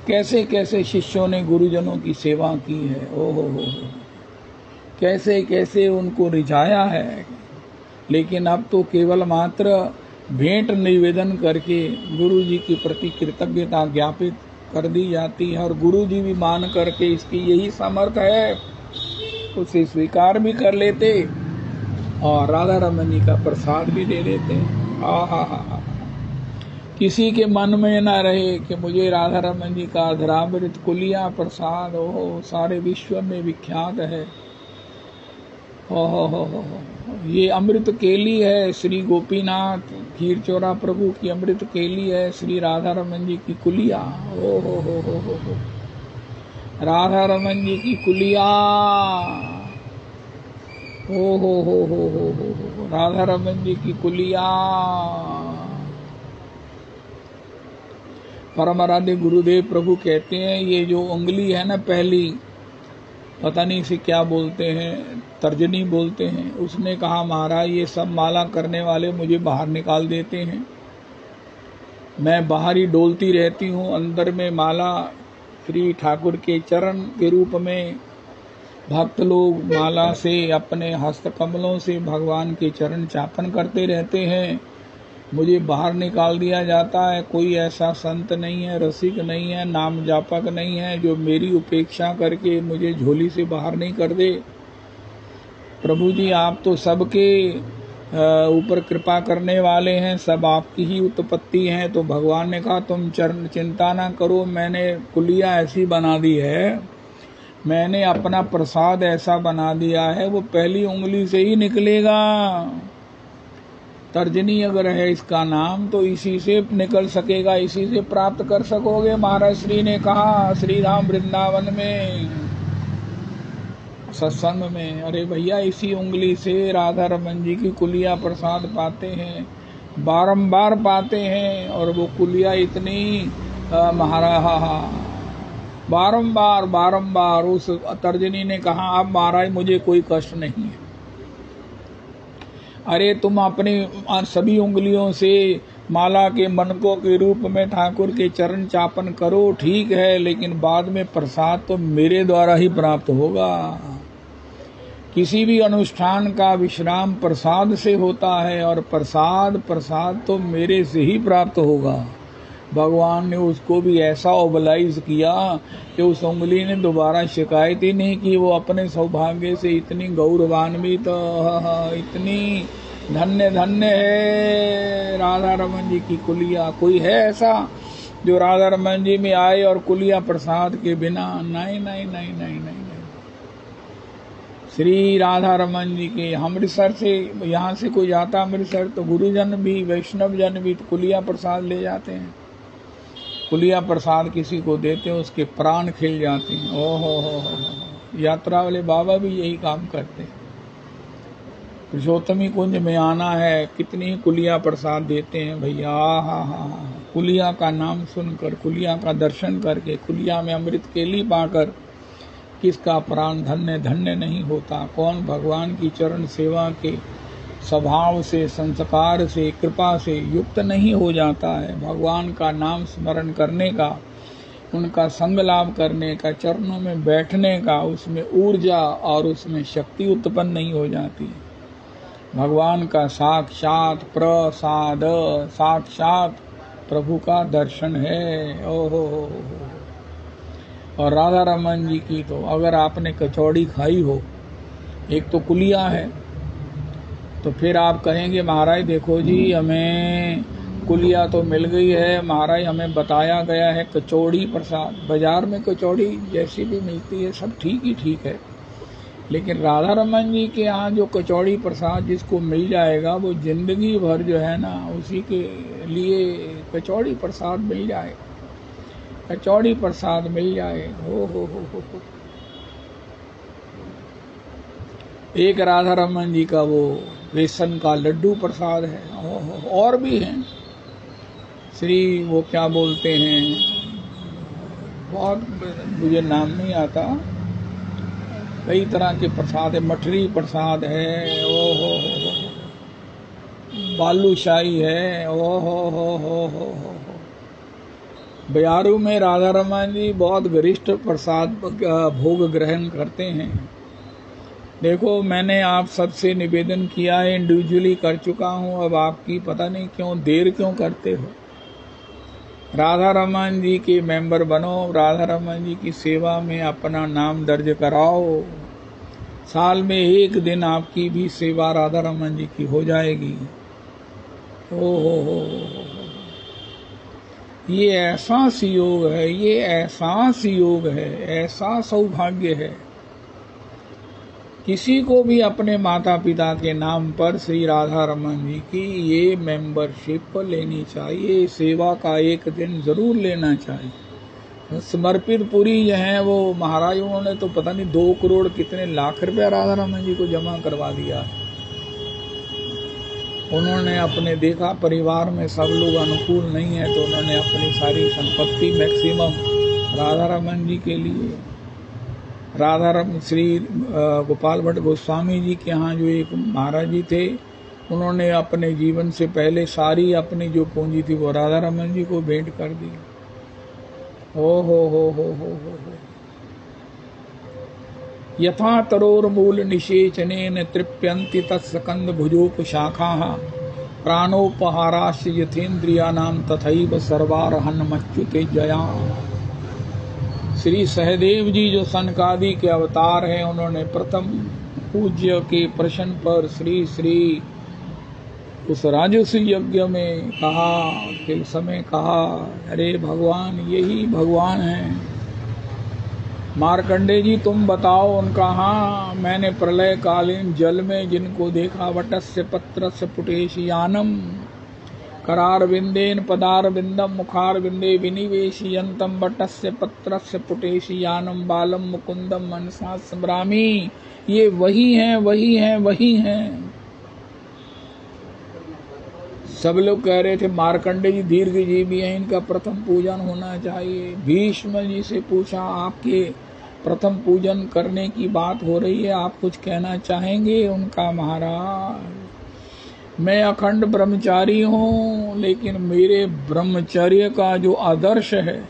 कैसे कैसे शिष्यों ने गुरुजनों की सेवा की है। ओहो, कैसे कैसे उनको रिझाया है। लेकिन अब तो केवल मात्र भेंट निवेदन करके गुरु जी के प्रति कृतज्ञता ज्ञापित कर दी जाती है, और गुरु जी भी मान करके इसकी यही सामर्थ है उसे स्वीकार भी कर लेते और राधा रमन जी का प्रसाद भी दे देते। आहा, किसी के मन में ना रहे कि मुझे राधा रमन जी का अधरामृत कुलिया प्रसाद हो, सारे विश्व में विख्यात है। हो, ये अमृत केली है, श्री गोपीनाथ खीरचोरा प्रभु की अमृत केली है, श्री राधा रमन जी की कुलिया। हो, राधा रमन जी की कुलिया। हो, राधा रमन जी की कुलिया। परम आराध्य गुरुदेव प्रभु कहते हैं ये जो उंगली है ना पहली, पता नहीं इसे क्या बोलते हैं, तर्जनी बोलते हैं, उसने कहा महाराज ये सब माला करने वाले मुझे बाहर निकाल देते हैं, मैं बाहर ही डोलती रहती हूँ, अंदर में माला श्री ठाकुर के चरण के रूप में भक्त लोग माला से अपने हस्त कमलों से भगवान के चरण चापन करते रहते हैं, मुझे बाहर निकाल दिया जाता है। कोई ऐसा संत नहीं है, रसिक नहीं है, नाम जापक नहीं है जो मेरी उपेक्षा करके मुझे झोली से बाहर नहीं कर दे। प्रभु जी आप तो सबके ऊपर कृपा करने वाले हैं, सब आपकी ही उत्पत्ति है। तो भगवान ने कहा तुम चिंता ना करो, मैंने कुलिया ऐसी बना दी है, मैंने अपना प्रसाद ऐसा बना दिया है, वो पहली उंगली से ही निकलेगा। तर्जनी अगर है इसका नाम तो इसी से निकल सकेगा, इसी से प्राप्त कर सकोगे। महाराज श्री ने कहा श्री राम वृंदावन में सत्संग में, अरे भैया इसी उंगली से राधा रमन जी की कुलिया प्रसाद पाते हैं, बारंबार पाते हैं, और वो कुलिया इतनी महाराज बारंबार। उस तर्जनी ने कहा अब महाराज मुझे कोई कष्ट नहीं है, अरे तुम अपनी सभी उंगलियों से माला के मनकों के रूप में ठाकुर के चरण चापन करो, ठीक है, लेकिन बाद में प्रसाद तो मेरे द्वारा ही प्राप्त होगा। किसी भी अनुष्ठान का विश्राम प्रसाद से होता है, और प्रसाद तो मेरे से ही प्राप्त होगा। भगवान ने उसको भी ऐसा ओबलाइज किया कि उस उंगली ने दोबारा शिकायत ही नहीं की। वो अपने सौभाग्य से इतनी गौरवान्वित, इतनी धन्य धन्य है राधा रमन जी की कुलिया। कोई है ऐसा जो राधा रमन जी में आए और कुलिया प्रसाद के बिना? नहीं नहीं नहीं नहीं नहीं। श्री राधा रमन जी के अमृतसर से, यहाँ से कोई जाता अमृतसर तो गुरुजन भी वैष्णव जन भी तो कुलिया प्रसाद ले जाते हैं। कुलिया प्रसाद किसी को देते हैं उसके प्राण खिल जाते हैं। ओहो, यात्रा वाले बाबा भी यही काम करते हैं। पुरुषोत्तमी कुंज में आना है, कितनी कुलिया प्रसाद देते हैं भैया। हा, कुलिया का नाम सुनकर, कुलिया का दर्शन करके, कुलिया में अमृत केली पाकर किसका प्राण धन्य धन्य नहीं होता? कौन भगवान की चरण सेवा के स्वभाव से, संस्कार से, कृपा से युक्त नहीं हो जाता है? भगवान का नाम स्मरण करने का, उनका संग लाभ करने का, चरणों में बैठने का, उसमें ऊर्जा और उसमें शक्ति उत्पन्न नहीं हो जाती। भगवान का साक्षात प्रसाद, साक्षात प्रभु का दर्शन है। ओहो। और राधा रमन जी की तो अगर आपने कचौड़ी खाई हो, एक तो कुलिया है, तो फिर आप कहेंगे महाराज देखो जी हमें कुलिया तो मिल गई है, महाराज हमें बताया गया है कचौड़ी प्रसाद। बाजार में कचौड़ी जैसी भी मिलती है सब ठीक ही ठीक है, लेकिन राधा रमन जी के यहाँ जो कचौड़ी प्रसाद जिसको मिल जाएगा वो जिंदगी भर जो है ना उसी के लिए कचौड़ी प्रसाद मिल जाए, कचौड़ी प्रसाद मिल जाए। हो। एक राधा रमन जी का वो बेसन का लड्डू प्रसाद है, और भी हैं श्री वो क्या बोलते हैं, बहुत मुझे नाम नहीं आता, कई तरह के प्रसाद है, मठरी प्रसाद है, ओहो, बालूशाही है, ओहो। बयारू में राधा रमन जी बहुत गरिष्ठ प्रसाद भोग ग्रहण करते हैं। देखो मैंने आप सबसे निवेदन किया है, इंडिविजुअली कर चुका हूँ, अब आपकी पता नहीं क्यों देर क्यों करते हो। राधा रमन जी के मेंबर बनो, राधा रमन जी की सेवा में अपना नाम दर्ज कराओ। साल में एक दिन आपकी भी सेवा राधा रमन जी की हो जाएगी। ओ हो, ये ऐसा योग है, ये ऐसा योग है, ऐसा सौभाग्य है। किसी को भी अपने माता पिता के नाम पर श्री राधा रमन जी की ये मेंबरशिप लेनी चाहिए, सेवा का एक दिन जरूर लेना चाहिए। समर्पित पुरी जो है वो महाराज, उन्होंने तो पता नहीं 2 करोड़ कितने लाख रुपया राधा रमन जी को जमा करवा दिया। उन्होंने अपने देखा परिवार में सब लोग अनुकूल नहीं है, तो उन्होंने अपनी सारी संपत्ति मैक्सिमम राधा रमन जी के लिए, राधा रमन श्री गोपाल भट्ट गोस्वामी जी के यहाँ जो एक महाराज जी थे, उन्होंने अपने जीवन से पहले सारी अपनी जो पूंजी थी वो राधा रमन जी को भेंट कर दी। हो यथा तरोर्मूल निषेचनेन तृप्यन्ति तत्स्कंद भुजोपशाखाः प्राणोपहाराश्च यथेन्द्रियाणां तथैव सर्वारहन्मच्युते जया। श्री सहदेव जी जो सनकादि के अवतार हैं, उन्होंने प्रथम पूज्य के प्रश्न पर श्री उस राजस्व यज्ञ में कहा कि समय कहा, अरे भगवान यही भगवान हैं। मार्कंडे जी तुम बताओ। उनका हाँ, मैंने प्रलय कालीन जल में जिनको देखा, वटस्य पत्रस्य पुटेशयानम करार बिंदेन पदार बिंदम मुखार बिंदे विनिवेशयंतम वटस्य पत्रस्य पुटेशयानम बालम मुकुंदम मनसा स्मरामी। ये वही हैं, वही हैं, वही हैं। सब लोग कह रहे थे मार्कंडे जी दीर्घ जीवी हैं, इनका प्रथम पूजन होना चाहिए। भीष्म जी से पूछा, आपके प्रथम पूजन करने की बात हो रही है, आप कुछ कहना चाहेंगे? उनका महाराज मैं अखंड ब्रह्मचारी हूँ, लेकिन मेरे ब्रह्मचर्य का जो आदर्श है,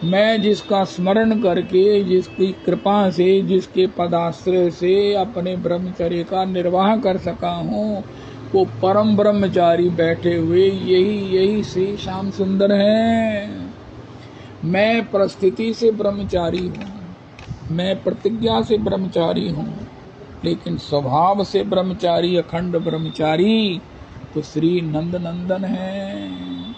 मैं जिसका स्मरण करके, जिसकी कृपा से, जिसके पदाश्रय से अपने ब्रह्मचर्य का निर्वाह कर सका हूँ, वो परम ब्रह्मचारी बैठे हुए यही श्री श्याम सुंदर हैं। मैं परिस्थिति से ब्रह्मचारी हूँ, मैं प्रतिज्ञा से ब्रह्मचारी हूँ, लेकिन स्वभाव से ब्रह्मचारी, अखंड ब्रह्मचारी तो श्री नंद नंदन हैं।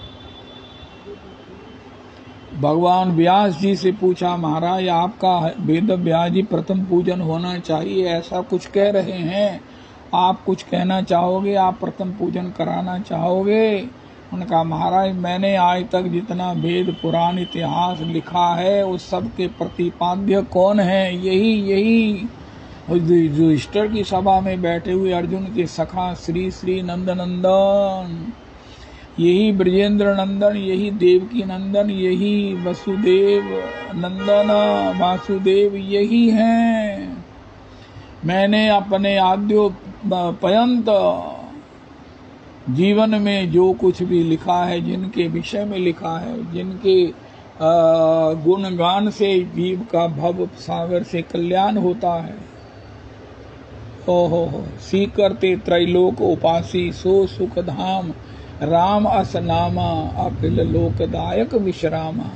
भगवान व्यास जी से पूछा, महाराज आपका वेद व्यास जी प्रथम पूजन होना चाहिए, ऐसा कुछ कह रहे हैं, आप कुछ कहना चाहोगे? आप प्रथम पूजन कराना चाहोगे? उनका महाराज मैंने आज तक जितना वेद पुराण इतिहास लिखा है उस सब के प्रतिपाद्य कौन है? यही युधिष्ठिर की सभा में बैठे हुए अर्जुन के सखा श्री नंद नंदन, यही ब्रजेंद्र नंदन, यही देवकी नंदन, यही वसुदेव नंदन वासुदेव, यही हैं। मैंने अपने आद्योपर्यंत जीवन में जो कुछ भी लिखा है, जिनके विषय में लिखा है, जिनके गुणगान से जीव का भव सागर से कल्याण होता है, ओहो सीकरते त्रैलोक उपासी सो सुख धाम राम अस नामा अखिल लोकदायक विश्रामा।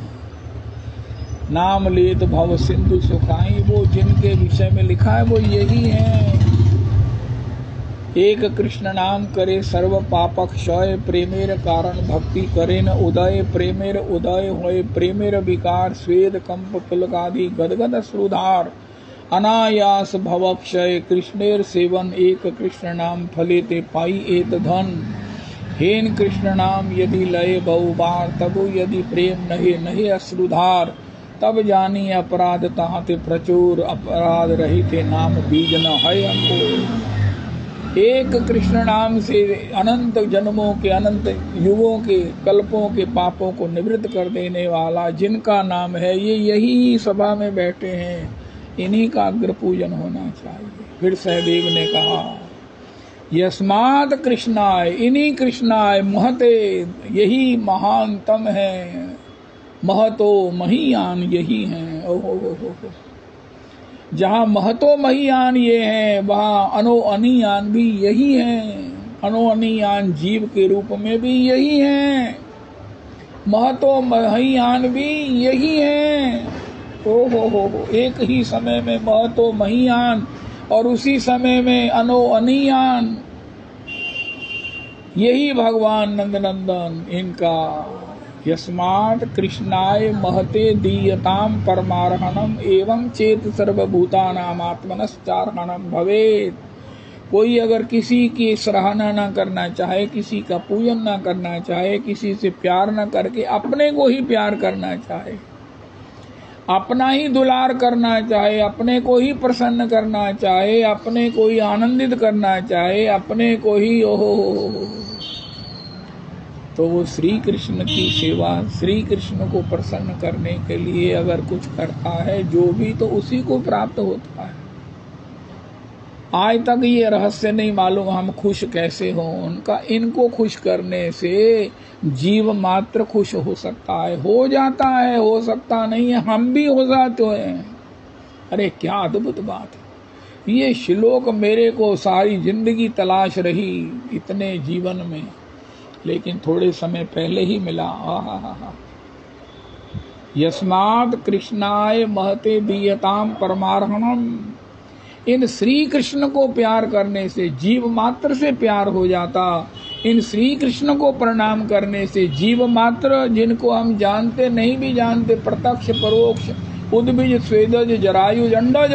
नाम लेत भव सिंधु सुखाई, वो जिनके विषय में लिखा है वो यही है। एक कृष्ण नाम करे सर्व पाप क्षय, प्रेमेर कारण भक्ति करे न उदय, प्रेमेर उदय होए प्रेमेर विकार, स्वेद कंप पुलकादि गदगद श्रुधार, अनायास भवक्षय कृष्णेर सेवन, एक कृष्ण नाम फले ते पाई एत धन, हेन कृष्ण नाम यदि लय बहुबार, तबु यदि प्रेम नहे अश्रुधार, तब जानी अपराध ताहते प्रचुर, अपराध रहिते नाम बीज न है अंकुर। एक कृष्ण नाम से अनंत जन्मों के, अनंत युगों के, कल्पों के पापों को निवृत्त कर देने वाला जिनका नाम है, ये यही सभा में बैठे हैं, इन्हीं का अग्र पूजन होना चाहिए। फिर सहदेव ने कहा, यस्मात् कृष्णाय, इन्हीं कृष्णाय महते, यही महानतम है, महतो महीयान यही हैं। ओहो, जहाँ महतो महीयान ये हैं, वहाँ अनो अनियान भी यही हैं, अनो अनियान जीव के रूप में भी यही हैं। महतो महियान भी यही है। ओ हो, एक ही समय में महतो महियान और उसी समय में अनो अनियान, यही भगवान नंदनंदन इनका। यस्मात् कृष्णाय महते दीयताम परमार्हणम एवं चेत सर्वभूतानाम आत्मनश्चार्हणम भवेत्। कोई अगर किसी की सराहना ना करना चाहे, किसी का पूजन ना करना चाहे, किसी से प्यार ना करके अपने को ही प्यार करना चाहे, अपना ही दुलार करना चाहे, अपने को ही प्रसन्न करना चाहे, अपने को ही आनंदित करना चाहे, अपने को ही ओहो, तो वो श्री कृष्ण की सेवा, श्री कृष्ण को प्रसन्न करने के लिए अगर कुछ करता है जो भी, तो उसी को प्राप्त होता है। आज तक ये रहस्य नहीं मालूम हम खुश कैसे हों उनका। इनको खुश करने से जीव मात्र खुश हो सकता है, हो जाता है, हो सकता नहीं है, हम भी हो जाते हैं। अरे क्या अद्भुत बात है। ये श्लोक मेरे को सारी जिंदगी तलाश रही इतने जीवन में, लेकिन थोड़े समय पहले ही मिला। यस्मात् कृष्णाय महते दीयताम परमार्हणम। इन श्री कृष्ण को प्यार करने से जीव मात्र से प्यार हो जाता। इन श्री कृष्ण को प्रणाम करने से जीव मात्र, जिनको हम जानते नहीं भी जानते, प्रत्यक्ष परोक्ष, उद्भिज स्वेदज जरायुज अंडज,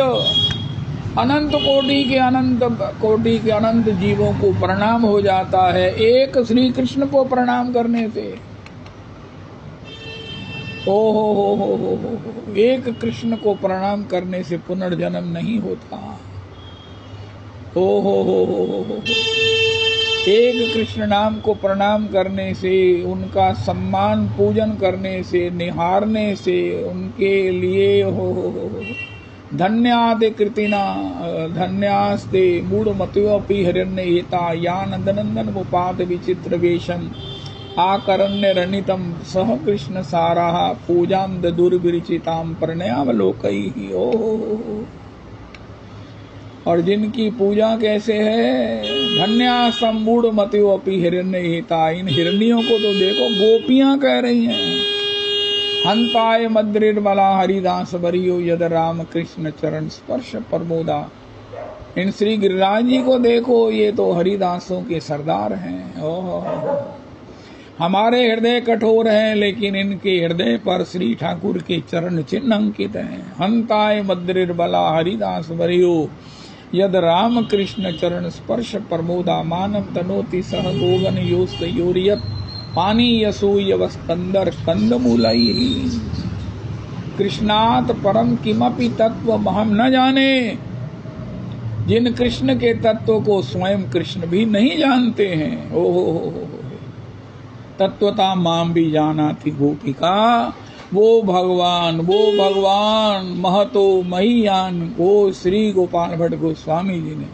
अनंत कोटि के अनंत जीवों को प्रणाम हो जाता है एक श्री कृष्ण को प्रणाम करने से। हो, एक कृष्ण को प्रणाम करने से पुनर्जन्म नहीं होता। हो, एक कृष्ण नाम को प्रणाम करने से, उनका सम्मान पूजन करने से, निहारने से, उनके लिए हो धन्यादे कृतिना धन्यास्ते मूढ़मत्योऽपि हिरण्यहिता या नंदनंदन मुपात विचित्र वेशम आकरण्य रनितम सह कृष्ण साराः पूजाम दुर्विरचिताम प्रणयावलोकैः। ओ और जिनकी पूजा कैसे है, धन्यासम मूढ़मत्योऽपि हिरण्यहिता। इन हिरण्यों को तो देखो गोपियां कह रही हैं। हंताय मद्रिर्बला हरिदास बरियो यद राम कृष्ण चरण स्पर्श प्रमोदा। इन श्री गिरिराज जी को देखो, ये तो हरिदासों के सरदार हैं। हमारे हृदय कठोर हैं, लेकिन इनके हृदय पर श्री ठाकुर के चरण चिन्ह अंकित हैं। हंताय मद्रिर्बला हरिदास बरियो यद राम कृष्ण चरण स्पर्श प्रमोदा। मानव तनोति सह गोगन योस्त योरियत पानी यसूय वस्कंदर कंदमूलई। कृष्णात परम किमपि तत्व हम न जाने। जिन कृष्ण के तत्व को स्वयं कृष्ण भी नहीं जानते हैं। ओहो, तत्वता माम भी जाना थी गोपिका। वो भगवान महतो महियान, वो श्री गोपाल भट्ट गोस्वामी जी ने,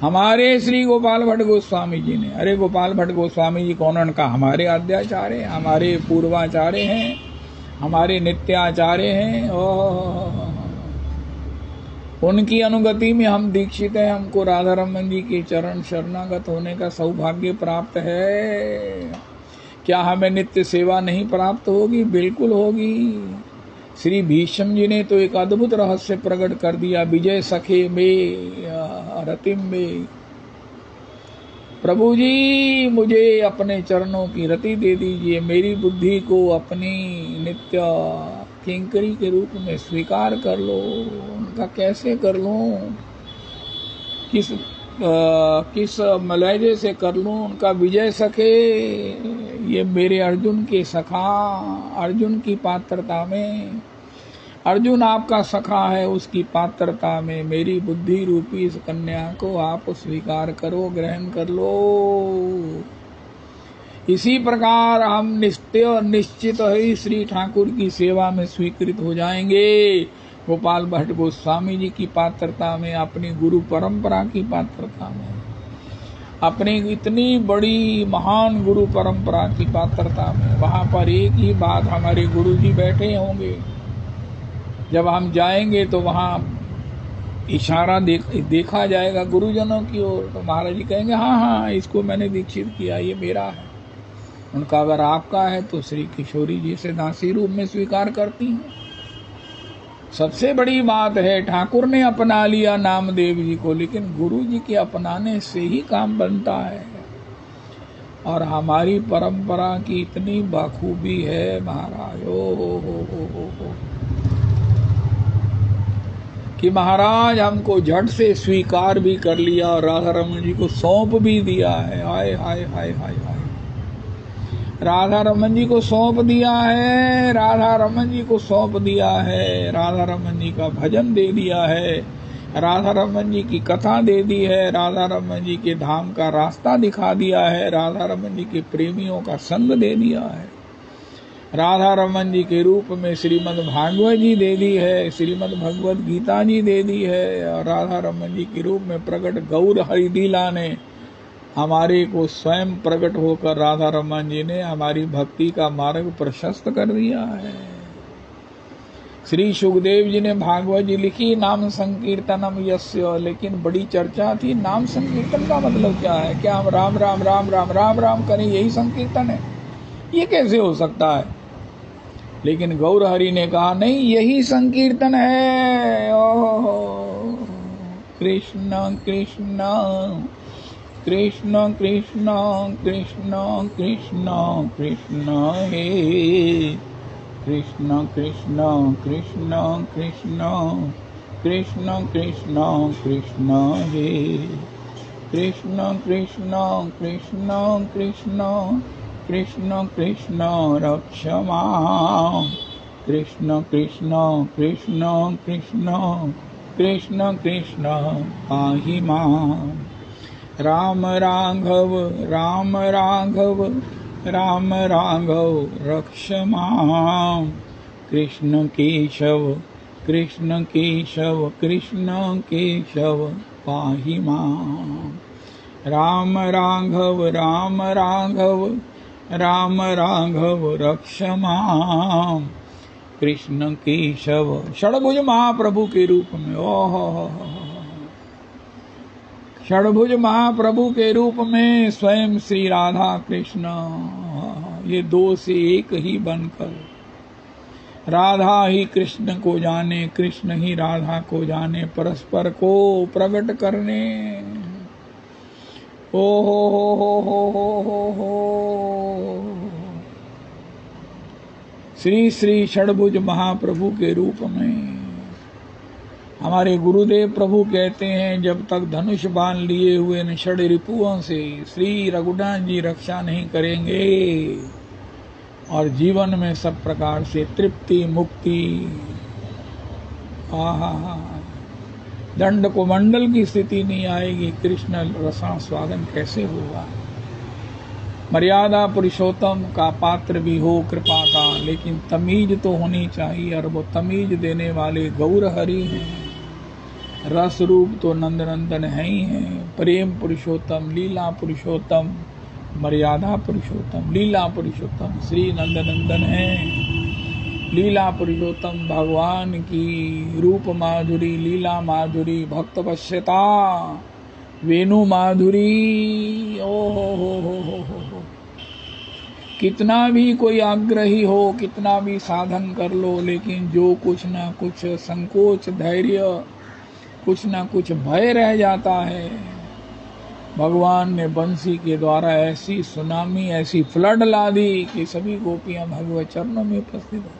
हमारे श्री गोपाल भट्ट गोस्वामी जी ने। अरे गोपाल भट्ट गोस्वामी जी कौन? उनका हमारे आद्याचार्य, हमारे पूर्वाचार्य हैं, हमारे नित्याचार्य हैं। उनकी अनुगति में हम दीक्षित हैं। हमको राधा रमन जी के चरण शरणागत होने का सौभाग्य प्राप्त है। क्या हमें नित्य सेवा नहीं प्राप्त होगी? बिल्कुल होगी। श्री भीष्म जी ने तो एक अद्भुत रहस्य प्रकट कर दिया। विजय सखे में रतिम में, प्रभु जी मुझे अपने चरणों की रति दे दीजिए, मेरी बुद्धि को अपनी नित्य किंकरी के रूप में स्वीकार कर लो। उनका कैसे कर लूं, किस मलहजे से कर लूं उनका विजय सखे? ये मेरे अर्जुन के सखा, अर्जुन की पात्रता में, अर्जुन आपका सखा है, उसकी पात्रता में मेरी बुद्धि रूपी इस कन्या को आप स्वीकार करो, ग्रहण कर लो। इसी प्रकार हम निश्चित ही श्री ठाकुर की सेवा में स्वीकृत हो जाएंगे। गोपाल भट्ट गोस्वामी जी की पात्रता में, अपनी गुरु परंपरा की पात्रता में, अपनी इतनी बड़ी महान गुरु परंपरा की पात्रता में, वहां पर एक ही बात, हमारे गुरु जी बैठे होंगे। जब हम जाएंगे तो वहां इशारा देखा जाएगा गुरुजनों की ओर, तो महाराज जी कहेंगे हाँ हाँ इसको मैंने दीक्षित किया, ये मेरा है। उनका अगर आपका है तो श्री किशोरी जी से दासी रूप में स्वीकार करती हैं। सबसे बड़ी बात है ठाकुर ने अपना लिया नामदेव जी को, लेकिन गुरु जी के अपनाने से ही काम बनता है। और हमारी परंपरा की इतनी बखूबी है महाराज, हो कि महाराज हमको झट से स्वीकार भी कर लिया और राधा रमन जी को सौंप भी दिया है। हाय हाय हाय हाय हाय, राधा रमन जी को सौंप दिया है, राधा रमन जी को सौंप दिया है, राधा रमन जी का भजन दे दिया है, राधा रमन जी की कथा दे दी है, राधा रमन जी के धाम का रास्ता दिखा दिया है, राधा रमन जी के प्रेमियों का संग दे दिया है, राधा रमन जी के रूप में श्रीमद् भागवत जी दे दी है, श्रीमद् भगवत गीता जी दे दी है, और राधा रमन जी के रूप में प्रकट गौर हरिदीला ने हमारे को स्वयं प्रकट होकर राधा रमन जी ने हमारी भक्ति का मार्ग प्रशस्त कर दिया है। श्री सुखदेव जी ने भागवत जी लिखी नाम संकीर्तनम यस्य, लेकिन बड़ी चर्चा थी नाम संकीर्तन का मतलब क्या है, क्या हम राम राम राम राम राम राम करें यही संकीर्तन है, ये कैसे हो सकता है। लेकिन गौर हरि ने कहा नहीं, यही संकीर्तन है। ओहो कृष्ण कृष्ण कृष्ण कृष्ण कृष्ण कृष्ण कृष्ण हे कृष्ण कृष्ण कृष्ण कृष्ण कृष्ण कृष्ण कृष्ण हे कृष्ण कृष्ण कृष्ण कृष्ण कृष्ण कृष्ण रक्ष मां कृष्ण कृष्ण कृष्ण कृष्ण कृष्ण कृष्ण पाहि मां राम राघव राम राघव राम राघव रक्ष मां कृष्ण केशव कृष्ण केशव कृष्ण केशव पाहि मां राम राघव राम राघव राम राघव रक्ष मां कृष्ण केशव। षड़भुज महाप्रभु के रूप में, ओहो षड़भुज महाप्रभु के रूप में स्वयं श्री राधा कृष्ण, ये दो से एक ही बनकर राधा ही कृष्ण को जाने, कृष्ण ही राधा को जाने, परस्पर को प्रकट करने। ओ हो श्री श्री षड़भुज महाप्रभु के रूप में हमारे गुरुदेव प्रभु कहते हैं जब तक धनुष बाण लिए हुए इन षड रिपुओं से श्री रघुनाथ जी रक्षा नहीं करेंगे और जीवन में सब प्रकार से तृप्ति मुक्ति दंड को मंडल की स्थिति नहीं आएगी, कृष्ण रसास्वादन कैसे होगा। मर्यादा पुरुषोत्तम का पात्र भी हो कृपा का, लेकिन तमीज तो होनी चाहिए, और वो तमीज देने वाले गौर हरि हैं। रस रूप तो नंद नंदन है ही है, प्रेम पुरुषोत्तम लीला पुरुषोत्तम मर्यादा पुरुषोत्तम लीला पुरुषोत्तम श्री नंद नंदन है। लीला पुरुषोत्तम भगवान की रूप माधुरी लीला माधुरी भक्त वश्यता वेणु माधुरी। ओ हो कितना भी कोई आग्रही हो, कितना भी साधन कर लो, लेकिन जो कुछ ना कुछ संकोच धैर्य कुछ ना कुछ भय रह जाता है। भगवान ने बंसी के द्वारा ऐसी सुनामी ऐसी फ्लड ला दी कि सभी गोपियां भगवत चरणों में उपस्थित हो।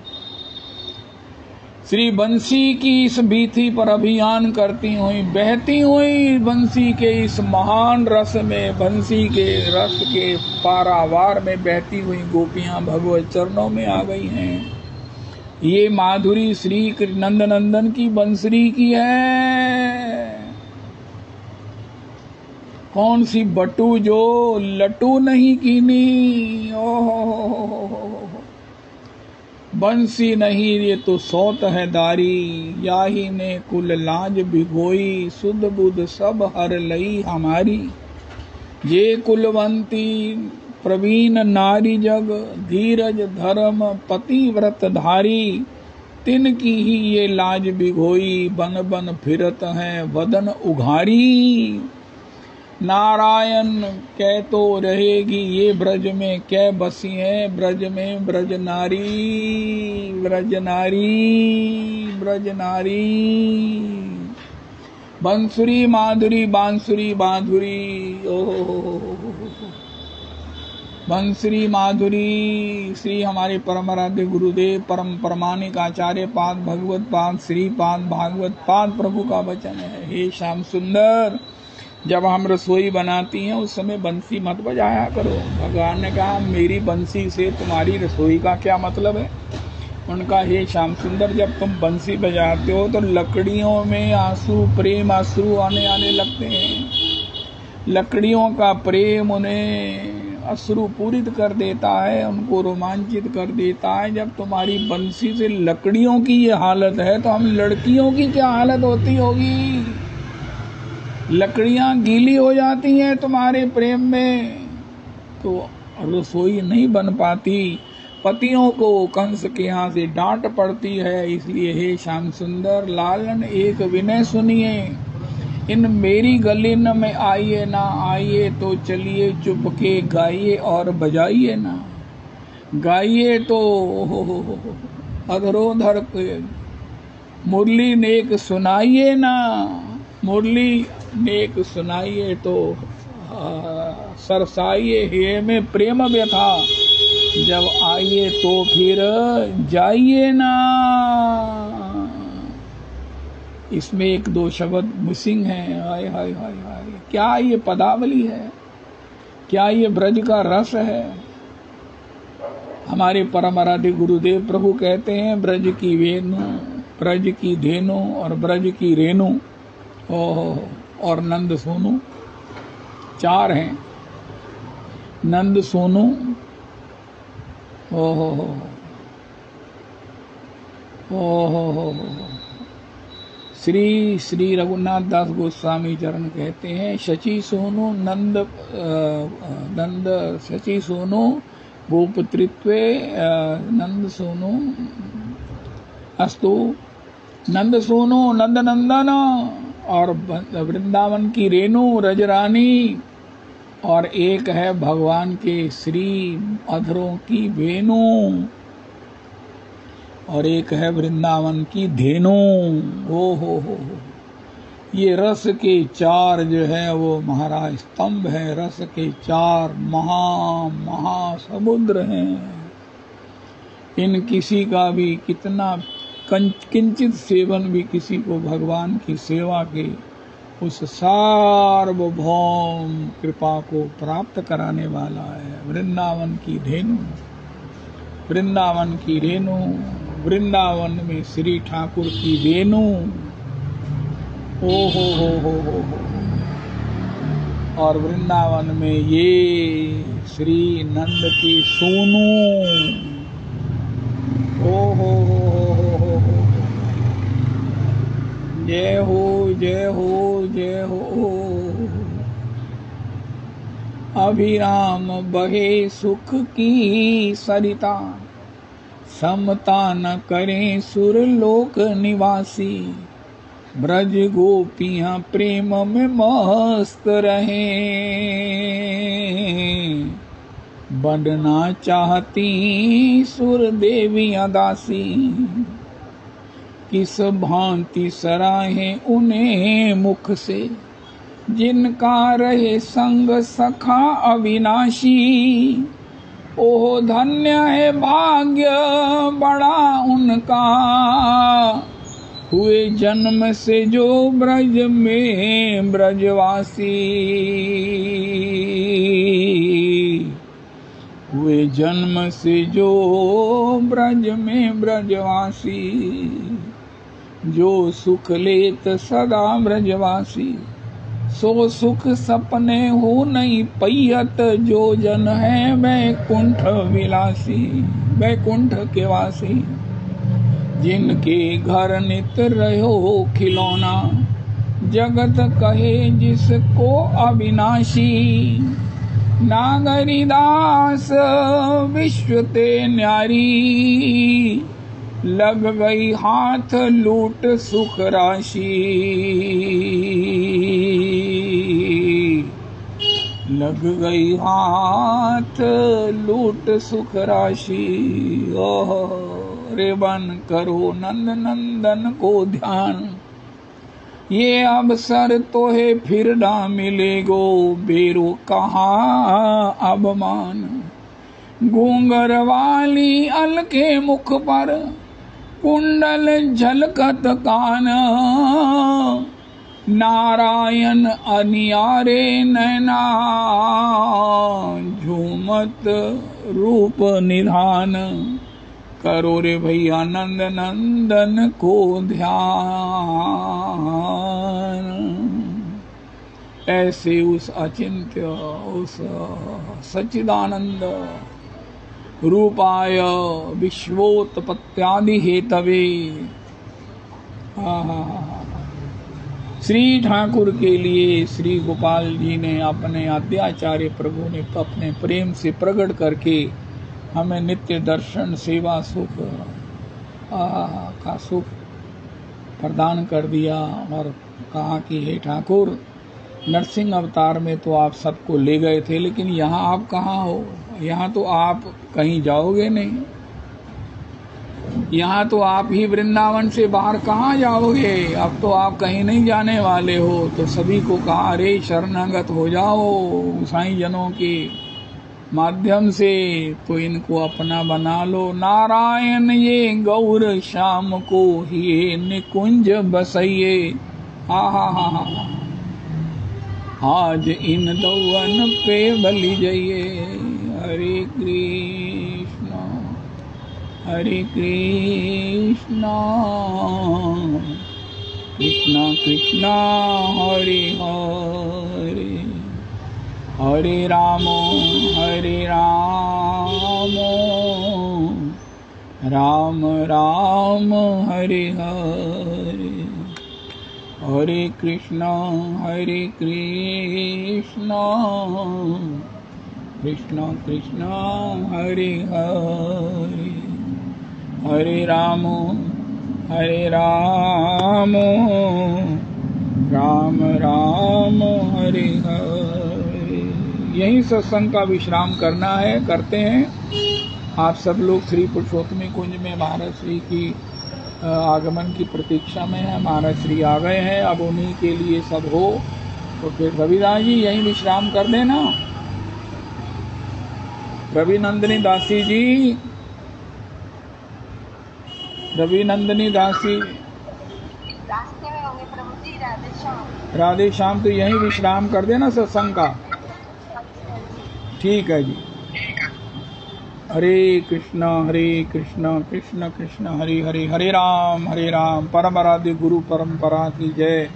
श्री बंसी की इस बीथी पर अभियान करती हुई बहती हुई बंसी के इस महान रस में, बंसी के रस के पारावार में बहती हुई गोपियां भगवत चरणों में आ गई हैं। ये माधुरी श्री नंद नंदन की बंसरी की है। कौन सी बटू जो लटू नहीं कीनी। ओहो बंसी नहीं ये तो सौत है दारी, याही ने कुल लाज भिगोई, सुध बुध सब हर लई हमारी। ये कुलवंती प्रवीण नारी जग, धीरज धर्म पतिव्रत धारी, तिन की ही ये लाज बिघोई, बन बन फिरत हैं वदन उघारी। नारायण कह तो रहेगी ये ब्रज में कै बसी है, ब्रज में ब्रज नारी, ब्रज नारी, ब्रज नारी। बंसुरी माधुरी, बांसुरी माधुरी, ओहो बंसुरी माधुरी। श्री हमारे परम आराध्य गुरुदेव परम परमानिक आचार्य पाद भगवत पाद श्री पाद भागवत पाद प्रभु का वचन है। हे श्याम सुंदर, जब हम रसोई बनाती हैं उस समय बंसी मत बजाया करो। भगवान ने कहा मेरी बंसी से तुम्हारी रसोई का क्या मतलब है। उनका हे श्याम सुंदर, जब तुम बंसी बजाते हो तो लकड़ियों में आंसू, प्रेम आंसू आने लगते हैं। लकड़ियों का प्रेम उन्हें अश्रु पूरित कर देता है, उनको रोमांचित कर देता है। जब तुम्हारी बंसी से लकड़ियों की ये हालत है तो हम लड़कियों की क्या हालत होती होगी। लकड़ियां गीली हो जाती हैं तुम्हारे प्रेम में तो रसोई नहीं बन पाती। पतियों को कंस के यहाँ से डांट पड़ती है। इसलिए हे श्याम सुंदर लालन एक विनय सुनिए, इन मेरी गलिन में आइए ना आइए तो चलिए चुपके गाइए और बजाइए ना। गाइए तो अधरोधर मुरली नेक सुनाइए ना, मुरली नेक सुनाइए तो सरसाइए हे में प्रेम व्यथा। जब आइए तो फिर जाइए ना। इसमें एक दो शब्द मिसिंग हैं। हाय हाय हाय हाय, क्या ये पदावली है, क्या ये ब्रज का रस है। हमारे परम आराध्य गुरुदेव प्रभु कहते हैं ब्रज की वेणु, ब्रज की धेनु और ब्रज की रेणु और नंद सोनू, चार हैं। नंद सोनू, ओहो ओहो, श्री श्री रघुनाथ दास गोस्वामी चरण कहते हैं शची सोनू नंद शची सोनू गोपत्रित्वे नंद सोनू अस्तु। नंद सोनू नंद नंदन और वृंदावन की रेणु रजरानी, और एक है भगवान के श्री अधरों की वेणु, और एक है वृंदावन की धेनु। ओ हो, ये रस के चार जो है वो महाराज स्तंभ है, रस के चार महासमुद्र हैं। इन किसी का भी कितना किंचित सेवन भी किसी को भगवान की सेवा के उस सार्वभौम कृपा को प्राप्त कराने वाला है। वृंदावन की धेनु, वृंदावन की रेणु, वृंदावन में श्री ठाकुर की वेणु। ओ हो, और वृंदावन में ये श्री नंद की सोनू। ओ हो, जय हो जय हो जय हो। अभिराम बहे सुख की सरिता, समता न करें सुरलोक निवासी। ब्रज गोपियां प्रेम में मस्त रहे, बनना चाहती सुर देवियां दासी। किस भांति सराहे उन्हें मुख से, जिनका रहे संग सखा अविनाशी। ओह धन्य है भाग्य बड़ा उनका, हुए जन्म से जो ब्रज में ब्रजवासी। हुए जन्म से जो ब्रज में ब्रजवासी। जो सुख लेत सदा ब्रजवासी, सो सुख सपने हो नहीं पैयत। जो जन है वैकुंठ विलासी, वैकुंठ के वासी। जिनके घर नित रहो खिलौना, जगत कहे जिसको अविनाशी। नागरिदास विश्व ते न्यारी, लग गई हाथ लूट सुख राशि। लग गई हाथ लूट सुख राशि। ओह रे बन करो नंद नंदन को ध्यान, ये अवसर तो है फिर ना मिलेगो, बेरो कहाँ अवमान। घूंगर वाली अलके मुख पर कुंडल झलकत कान, नारायण अनियारे नैना झूमत रूप निधान। करो रे भैया नंद नंदन को ध्यान। ऐसे उस अचिंत्य उस सच्चिदानंद रूपाय विश्वोत्पत्त्यादि हेतवे श्री ठाकुर के लिए श्री गोपाल जी ने अपने आद्याचार्य प्रभु ने अपने प्रेम से प्रकट करके हमें नित्य दर्शन सेवा सुख का सुख प्रदान कर दिया और कहा कि हे ठाकुर, नरसिंह अवतार में तो आप सबको ले गए थे, लेकिन यहाँ आप कहाँ हो? यहाँ तो आप कहीं जाओगे नहीं, यहाँ तो आप ही वृंदावन से बाहर कहाँ जाओगे? अब तो आप कहीं नहीं जाने वाले हो। तो सभी को कहा, अरे शरणागत हो जाओ साईं जनों के माध्यम से, तो इनको अपना बना लो। नारायण ये गौर श्याम को ही निकुंज बसइये। हा आज इन दौवन पे बलि जइए। हरे कृष्ण हरे कृष्ण कृष्ण कृष्ण हरे हरे, हरे राम राम राम हरे हरे, हरे कृष्ण कृष्ण कृष्ण हरे हरे, हरे राम राम राम हरे हरे। यही सत्संग का विश्राम करना है, करते हैं। आप सब लोग श्री पुरुषोत्तमी कुंज में महाराज श्री की आगमन की प्रतीक्षा में है। महाराज श्री आ गए हैं, अब उन्हीं के लिए सब हो। तो फिर रविदास जी यही विश्राम कर देना। रवि नंदिनी दासी जी, रवि नंदिनी दासी
रास्ते में होंगे प्रभु जी। राधे श्याम।
राधे श्याम। तो यही विश्राम कर देना सत्संग का। ठीक है जी। हरे कृष्ण कृष्ण कृष्ण हरे हरे, हरे राम परम आराध्य गुरु परंपरा की जय।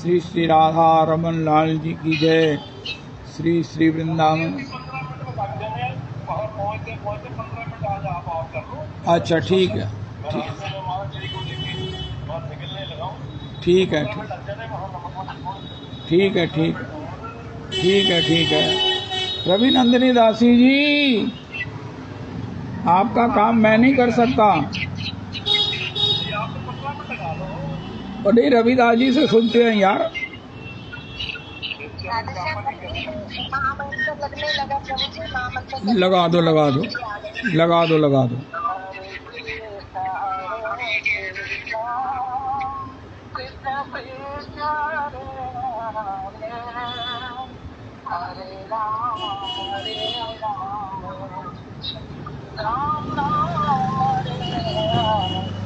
श्री श्री राधा रमन लाल जी की जय। श्री श्री वृंदावन। अच्छा ठीक है, ठीक है, ठीक है, ठीक है। रवि नंदिनी दासी जी, आपका काम मैं नहीं कर सकता। अरे रविदास जी से सुनते हैं यार। लगा दो लगा दो लगा दो लगा दो।
हरे राम राम राम हरे हरे।